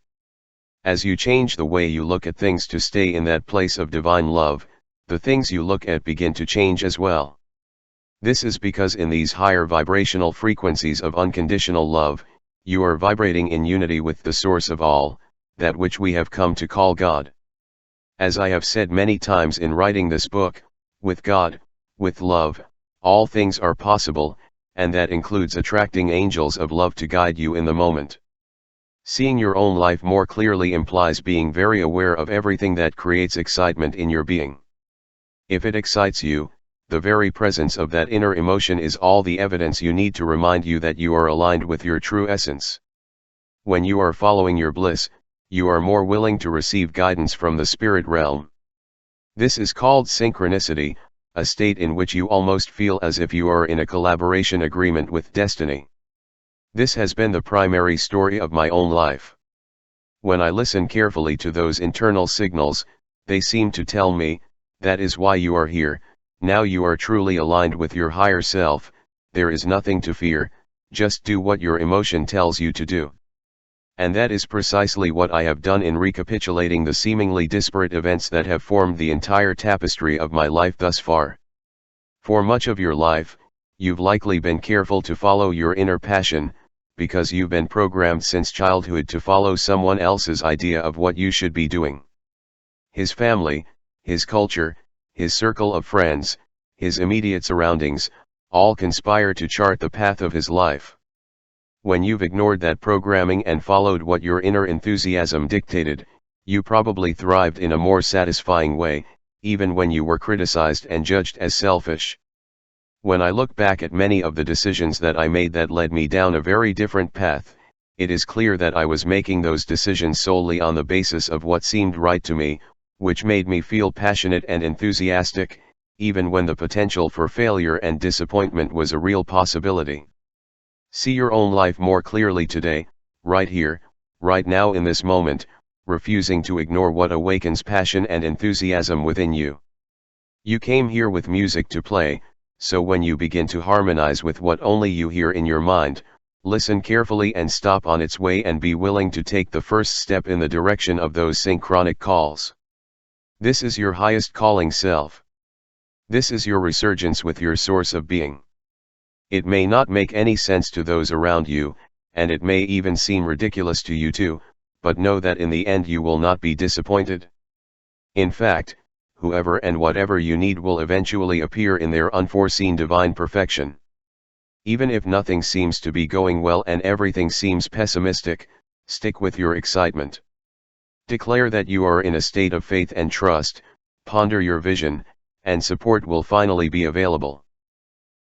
S1: As you change the way you look at things to stay in that place of divine love, the things you look at begin to change as well. This is because in these higher vibrational frequencies of unconditional love, you are vibrating in unity with the source of all, that which we have come to call God. As I have said many times in writing this book, with God, with love, all things are possible, and that includes attracting angels of love to guide you in the moment. Seeing your own life more clearly implies being very aware of everything that creates excitement in your being. If it excites you, the very presence of that inner emotion is all the evidence you need to remind you that you are aligned with your true essence. When you are following your bliss, you are more willing to receive guidance from the spirit realm. This is called synchronicity, a state in which you almost feel as if you are in a collaboration agreement with destiny. This has been the primary story of my own life. When I listen carefully to those internal signals, they seem to tell me, that is why you are here, now you are truly aligned with your higher self, there is nothing to fear, just do what your emotion tells you to do. And that is precisely what I have done in recapitulating the seemingly disparate events that have formed the entire tapestry of my life thus far. For much of your life, you've likely been careful to follow your inner passion, because you've been programmed since childhood to follow someone else's idea of what you should be doing. His family, his culture, his circle of friends, his immediate surroundings, all conspire to chart the path of his life. When you've ignored that programming and followed what your inner enthusiasm dictated, you probably thrived in a more satisfying way, even when you were criticized and judged as selfish. When I look back at many of the decisions that I made that led me down a very different path, it is clear that I was making those decisions solely on the basis of what seemed right to me, which made me feel passionate and enthusiastic, even when the potential for failure and disappointment was a real possibility. See your own life more clearly today, right here, right now in this moment, refusing to ignore what awakens passion and enthusiasm within you. You came here with music to play, so when you begin to harmonize with what only you hear in your mind, listen carefully and stop on its way and be willing to take the first step in the direction of those synchronic calls. This is your highest calling self. This is your resurgence with your source of being. It may not make any sense to those around you, and it may even seem ridiculous to you too, but know that in the end you will not be disappointed. In fact, whoever and whatever you need will eventually appear in their unforeseen divine perfection. Even if nothing seems to be going well and everything seems pessimistic, stick with your excitement. Declare that you are in a state of faith and trust, ponder your vision, and support will finally be available.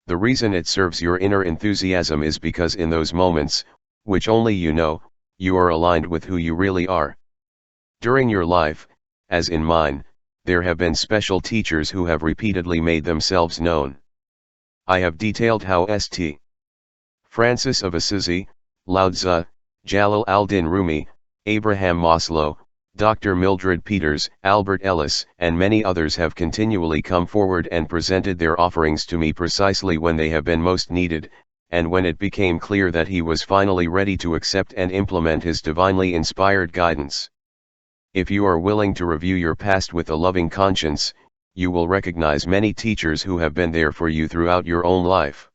S1: The reason it serves your inner enthusiasm is because in those moments, which only you know, you are aligned with who you really are. During your life, as in mine, there have been special teachers who have repeatedly made themselves known. I have detailed how St. Francis of Assisi, Lao Tzu, Jalal al-Din Rumi, Abraham Maslow, Dr. Mildred Peters, Albert Ellis, and many others have continually come forward and presented their offerings to me precisely when they have been most needed, and when it became clear that he was finally ready to accept and implement his divinely inspired guidance. If you are willing to review your past with a loving conscience, you will recognize many teachers who have been there for you throughout your own life.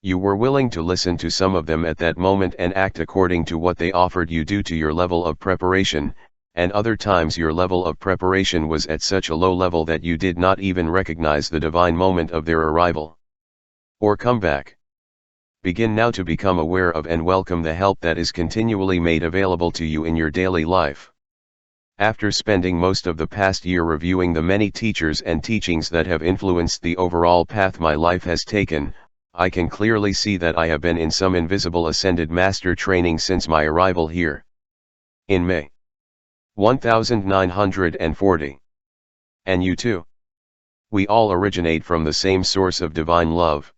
S1: You were willing to listen to some of them at that moment and act according to what they offered you due to your level of preparation, and other times your level of preparation was at such a low level that you did not even recognize the divine moment of their arrival or comeback. Begin now to become aware of and welcome the help that is continually made available to you in your daily life. After spending most of the past year reviewing the many teachers and teachings that have influenced the overall path my life has taken, I can clearly see that I have been in some invisible ascended master training since my arrival here. In May 1940. And you too. We all originate from the same source of divine love.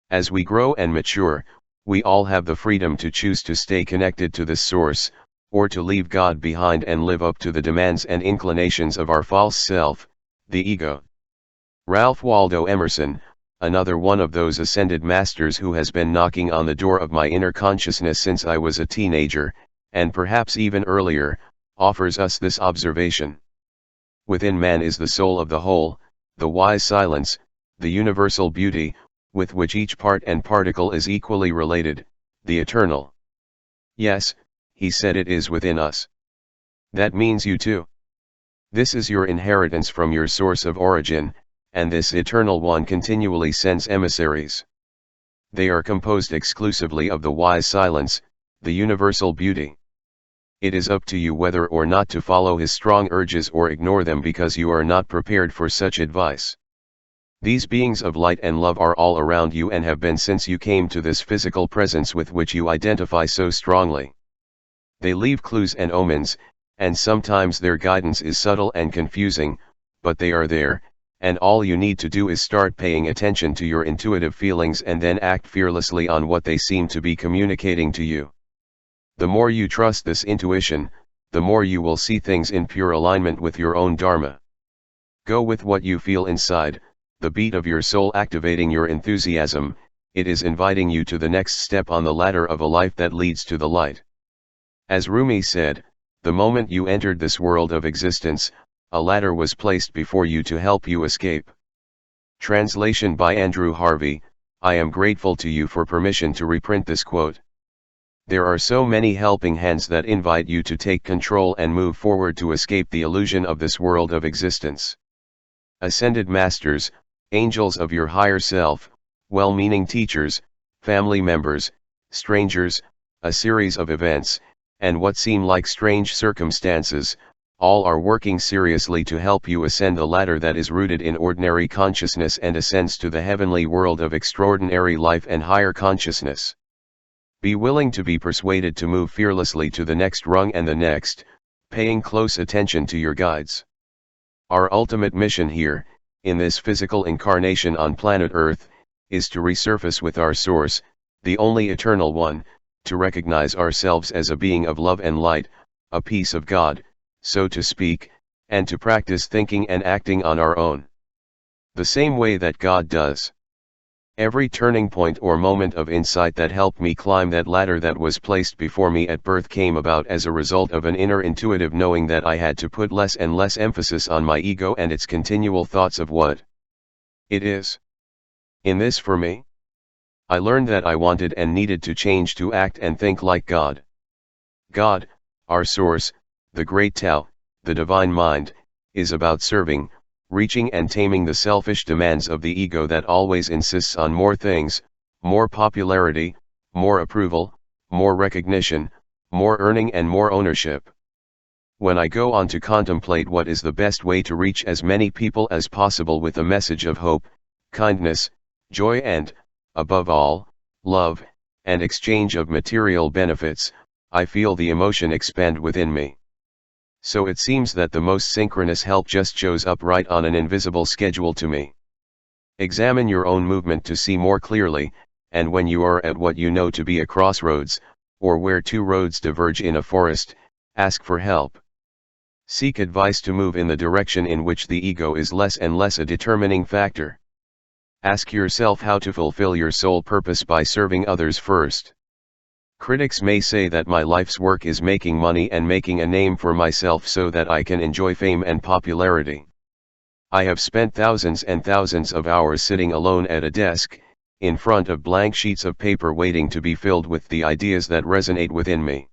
S1: As we grow and mature, we all have the freedom to choose to stay connected to this source, or to leave God behind and live up to the demands and inclinations of our false self, the ego. Ralph Waldo Emerson, another one of those ascended masters who has been knocking on the door of my inner consciousness since I was a teenager, and perhaps even earlier, offers us this observation. Within man is the soul of the whole, the wise silence, the universal beauty, with which each part and particle is equally related, the eternal. Yes, he said, it is within us. That means you too. This is your inheritance from your source of origin, and this eternal one continually sends emissaries. They are composed exclusively of the wise silence, the universal beauty. It is up to you whether or not to follow his strong urges or ignore them because you are not prepared for such advice. These beings of light and love are all around you and have been since you came to this physical presence with which you identify so strongly. They leave clues and omens, and sometimes their guidance is subtle and confusing, but they are there, and all you need to do is start paying attention to your intuitive feelings and then act fearlessly on what they seem to be communicating to you. The more you trust this intuition, the more you will see things in pure alignment with your own dharma. Go with what you feel inside, the beat of your soul activating your enthusiasm. It is inviting you to the next step on the ladder of a life that leads to the light. As Rumi said, the moment you entered this world of existence, a ladder was placed before you to help you escape. Translation by Andrew Harvey. I am grateful to you for permission to reprint this quote. There are so many helping hands that invite you to take control and move forward to escape the illusion of this world of existence. Ascended masters, angels of your higher self, well-meaning teachers, family members, strangers, a series of events, and what seem like strange circumstances, all are working seriously to help you ascend the ladder that is rooted in ordinary consciousness and ascends to the heavenly world of extraordinary life and higher consciousness. Be willing to be persuaded to move fearlessly to the next rung and the next, paying close attention to your guides. Our ultimate mission here, in this physical incarnation on planet Earth, is to resurface with our source, the only eternal one, to recognize ourselves as a being of love and light, a piece of God, so to speak, and to practice thinking and acting on our own, the same way that God does. Every turning point or moment of insight that helped me climb that ladder that was placed before me at birth came about as a result of an inner intuitive knowing that I had to put less and less emphasis on my ego and its continual thoughts of what it is. In this for me, I learned that I wanted and needed to change to act and think like God. God, our source, the great Tao, the divine mind, is about serving, reaching and taming the selfish demands of the ego that always insists on more things, more popularity, more approval, more recognition, more earning and more ownership. When I go on to contemplate what is the best way to reach as many people as possible with a message of hope, kindness, joy and, above all, love, and exchange of material benefits, I feel the emotion expand within me. So it seems that the most synchronous help just shows up right on an invisible schedule to me. Examine your own movement to see more clearly, and when you are at what you know to be a crossroads, or where two roads diverge in a forest, ask for help. Seek advice to move in the direction in which the ego is less and less a determining factor. Ask yourself how to fulfill your soul purpose by serving others first. Critics may say that my life's work is making money and making a name for myself so that I can enjoy fame and popularity. I have spent thousands and thousands of hours sitting alone at a desk, in front of blank sheets of paper waiting to be filled with the ideas that resonate within me.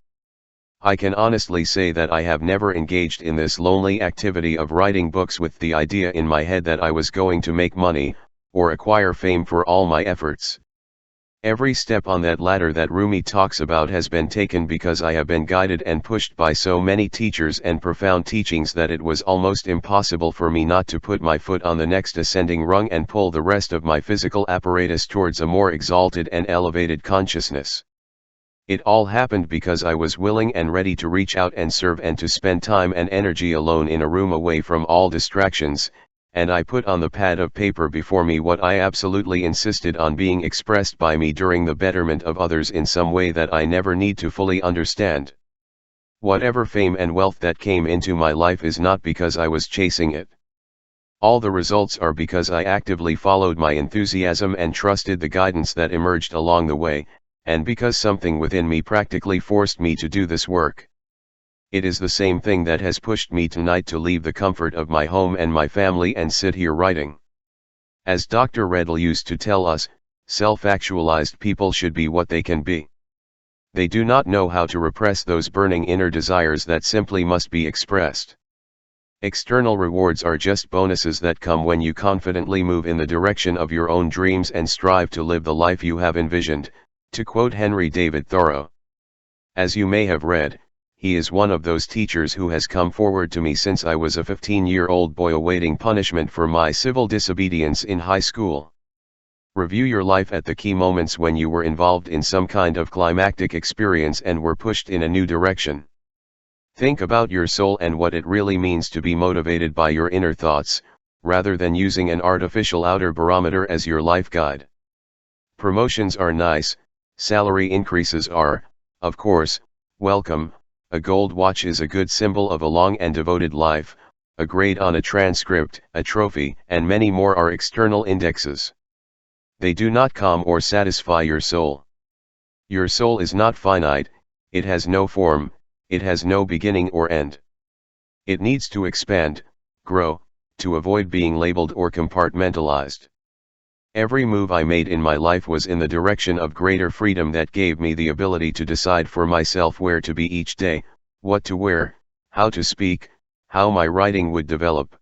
S1: I can honestly say that I have never engaged in this lonely activity of writing books with the idea in my head that I was going to make money, or acquire fame for all my efforts. Every step on that ladder that Rumi talks about has been taken because I have been guided and pushed by so many teachers and profound teachings that it was almost impossible for me not to put my foot on the next ascending rung and pull the rest of my physical apparatus towards a more exalted and elevated consciousness. It all happened because I was willing and ready to reach out and serve and to spend time and energy alone in a room away from all distractions, and I put on the pad of paper before me what I absolutely insisted on being expressed by me during the betterment of others in some way that I never need to fully understand. Whatever fame and wealth that came into my life is not because I was chasing it. All the results are because I actively followed my enthusiasm and trusted the guidance that emerged along the way, and because something within me practically forced me to do this work. It is the same thing that has pushed me tonight to leave the comfort of my home and my family and sit here writing. As Dr. Redl used to tell us, self-actualized people should be what they can be. They do not know how to repress those burning inner desires that simply must be expressed. External rewards are just bonuses that come when you confidently move in the direction of your own dreams and strive to live the life you have envisioned, to quote Henry David Thoreau. As you may have read, he is one of those teachers who has come forward to me since I was a 15-year-old boy awaiting punishment for my civil disobedience in high school. Review your life at the key moments when you were involved in some kind of climactic experience and were pushed in a new direction. Think about your soul and what it really means to be motivated by your inner thoughts, rather than using an artificial outer barometer as your life guide. Promotions are nice, salary increases are, of course, welcome, a gold watch is a good symbol of a long and devoted life, a grade on a transcript, a trophy, and many more are external indexes. They do not calm or satisfy your soul. Your soul is not finite, it has no form, it has no beginning or end. It needs to expand, grow, to avoid being labeled or compartmentalized. Every move I made in my life was in the direction of greater freedom that gave me the ability to decide for myself where to be each day, what to wear, how to speak, how my writing would develop.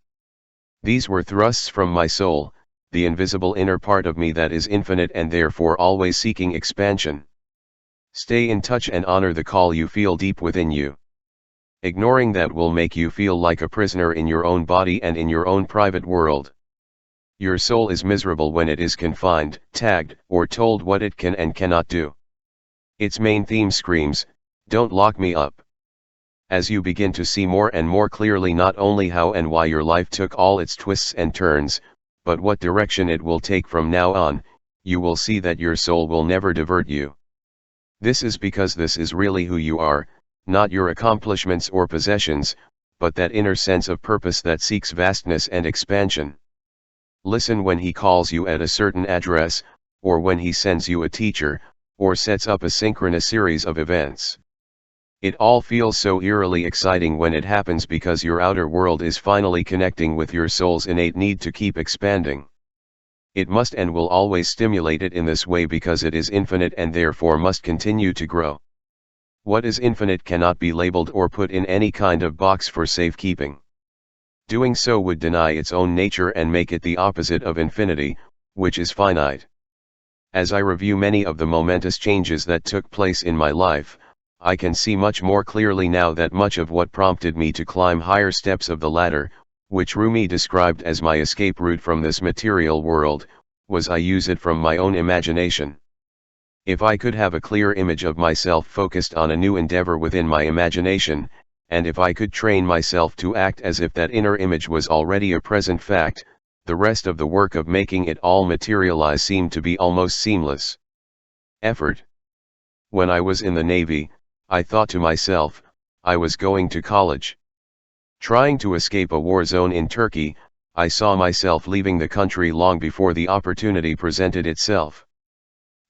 S1: These were thrusts from my soul, the invisible inner part of me that is infinite and therefore always seeking expansion. Stay in touch and honor the call you feel deep within you. Ignoring that will make you feel like a prisoner in your own body and in your own private world. Your soul is miserable when it is confined, tagged, or told what it can and cannot do. Its main theme screams, "Don't lock me up." As you begin to see more and more clearly not only how and why your life took all its twists and turns, but what direction it will take from now on, you will see that your soul will never divert you. This is because this is really who you are, not your accomplishments or possessions, but that inner sense of purpose that seeks vastness and expansion. Listen when he calls you at a certain address, or when he sends you a teacher, or sets up a synchronous series of events. It all feels so eerily exciting when it happens because your outer world is finally connecting with your soul's innate need to keep expanding. It must and will always stimulate it in this way because it is infinite and therefore must continue to grow. What is infinite cannot be labeled or put in any kind of box for safekeeping. Doing so would deny its own nature and make it the opposite of infinity, which is finite. As I review many of the momentous changes that took place in my life, I can see much more clearly now that much of what prompted me to climb higher steps of the ladder, which Rumi described as my escape route from this material world, was I use it from my own imagination. If I could have a clear image of myself focused on a new endeavor within my imagination, and if I could train myself to act as if that inner image was already a present fact, the rest of the work of making it all materialize seemed to be almost seamless. Effort. When I was in the Navy, I thought to myself, I was going to college. Trying to escape a war zone in Turkey, I saw myself leaving the country long before the opportunity presented itself.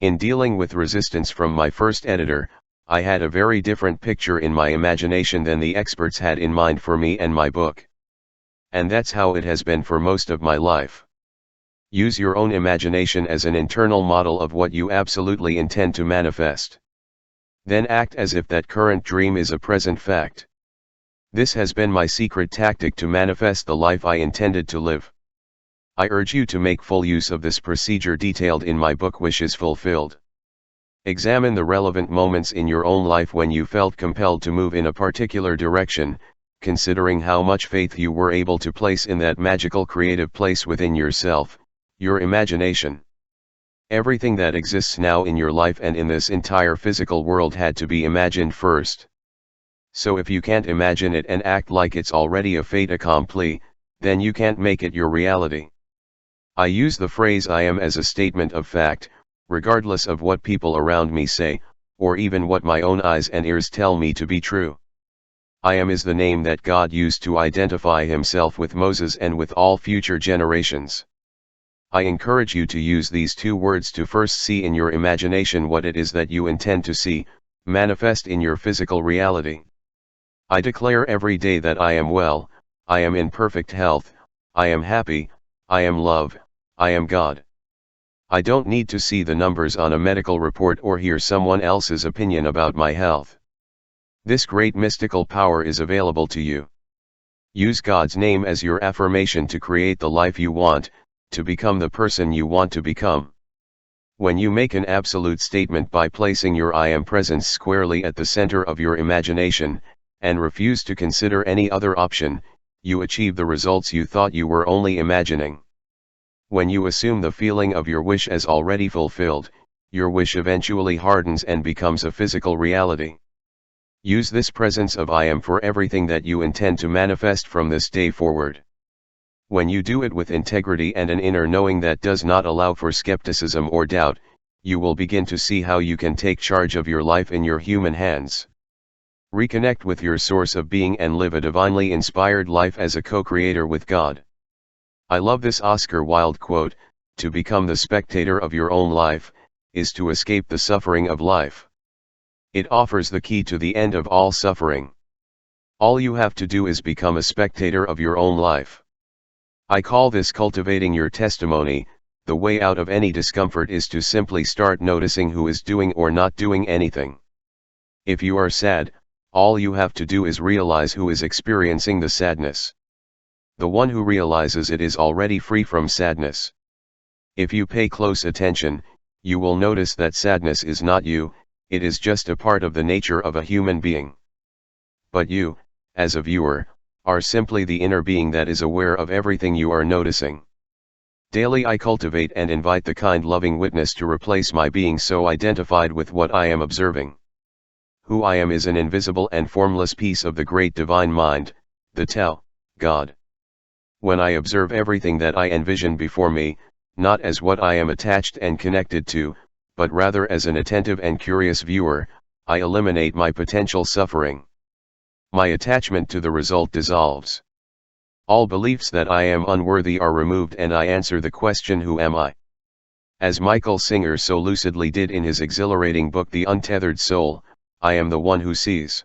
S1: In dealing with resistance from my first editor, I had a very different picture in my imagination than the experts had in mind for me and my book. And that's how it has been for most of my life. Use your own imagination as an internal model of what you absolutely intend to manifest. Then act as if that current dream is a present fact. This has been my secret tactic to manifest the life I intended to live. I urge you to make full use of this procedure detailed in my book Wishes Fulfilled. Examine the relevant moments in your own life when you felt compelled to move in a particular direction, considering how much faith you were able to place in that magical creative place within yourself, your imagination. Everything that exists now in your life and in this entire physical world had to be imagined first. So if you can't imagine it and act like it's already a fait accompli, then you can't make it your reality. I use the phrase I am as a statement of fact, regardless of what people around me say, or even what my own eyes and ears tell me to be true. I am is the name that God used to identify himself with Moses and with all future generations. I encourage you to use these two words to first see in your imagination what it is that you intend to see, manifest in your physical reality. I declare every day that I am well, I am in perfect health, I am happy, I am love, I am God. I don't need to see the numbers on a medical report or hear someone else's opinion about my health. This great mystical power is available to you. Use God's name as your affirmation to create the life you want, to become the person you want to become. When you make an absolute statement by placing your I am presence squarely at the center of your imagination, and refuse to consider any other option, you achieve the results you thought you were only imagining. When you assume the feeling of your wish as already fulfilled, your wish eventually hardens and becomes a physical reality. Use this presence of I am for everything that you intend to manifest from this day forward. When you do it with integrity and an inner knowing that does not allow for skepticism or doubt, you will begin to see how you can take charge of your life in your human hands. Reconnect with your source of being and live a divinely inspired life as a co-creator with God. I love this Oscar Wilde quote, "To become the spectator of your own life, is to escape the suffering of life." It offers the key to the end of all suffering. All you have to do is become a spectator of your own life. I call this cultivating your testimony. The way out of any discomfort is to simply start noticing who is doing or not doing anything. If you are sad, all you have to do is realize who is experiencing the sadness. The one who realizes it is already free from sadness. If you pay close attention, you will notice that sadness is not you, it is just a part of the nature of a human being. But you, as a viewer, are simply the inner being that is aware of everything you are noticing. Daily I cultivate and invite the kind loving witness to replace my being so identified with what I am observing. Who I am is an invisible and formless piece of the great divine mind, the Tao, God. When I observe everything that I envision before me, not as what I am attached and connected to, but rather as an attentive and curious viewer, I eliminate my potential suffering. My attachment to the result dissolves. All beliefs that I am unworthy are removed and I answer the question, who am I? As Michael Singer so lucidly did in his exhilarating book The Untethered Soul, I am the one who sees.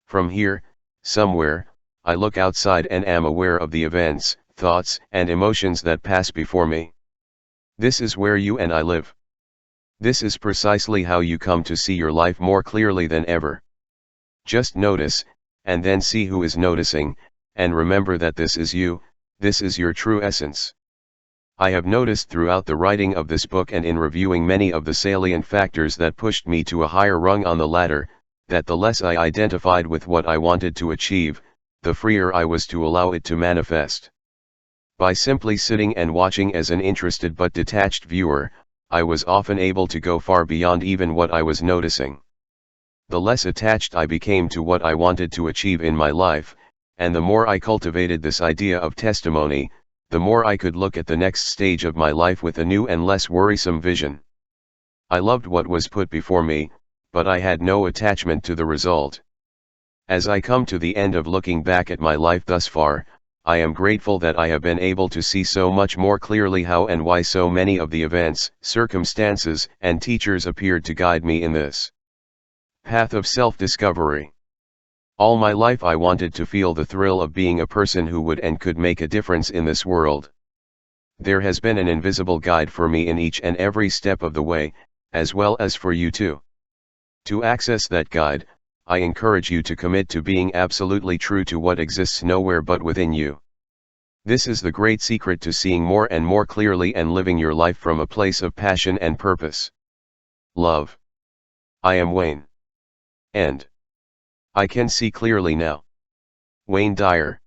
S1: From here, somewhere, I look outside and am aware of the events, thoughts, and emotions that pass before me. This is where you and I live. This is precisely how you come to see your life more clearly than ever. Just notice, and then see who is noticing, and remember that this is you, this is your true essence. I have noticed throughout the writing of this book and in reviewing many of the salient factors that pushed me to a higher rung on the ladder, that the less I identified with what I wanted to achieve, the freer I was to allow it to manifest. By simply sitting and watching as an interested but detached viewer, I was often able to go far beyond even what I was noticing. The less attached I became to what I wanted to achieve in my life, and the more I cultivated this idea of testimony, the more I could look at the next stage of my life with a new and less worrisome vision. I loved what was put before me, but I had no attachment to the result. As I come to the end of looking back at my life thus far, I am grateful that I have been able to see so much more clearly how and why so many of the events, circumstances, and teachers appeared to guide me in this path of self-discovery. All my life I wanted to feel the thrill of being a person who would and could make a difference in this world. There has been an invisible guide for me in each and every step of the way, as well as for you too. To access that guide, I encourage you to commit to being absolutely true to what exists nowhere but within you. This is the great secret to seeing more and more clearly and living your life from a place of passion and purpose. Love. I am Wayne. End. I can see clearly now. Wayne Dyer.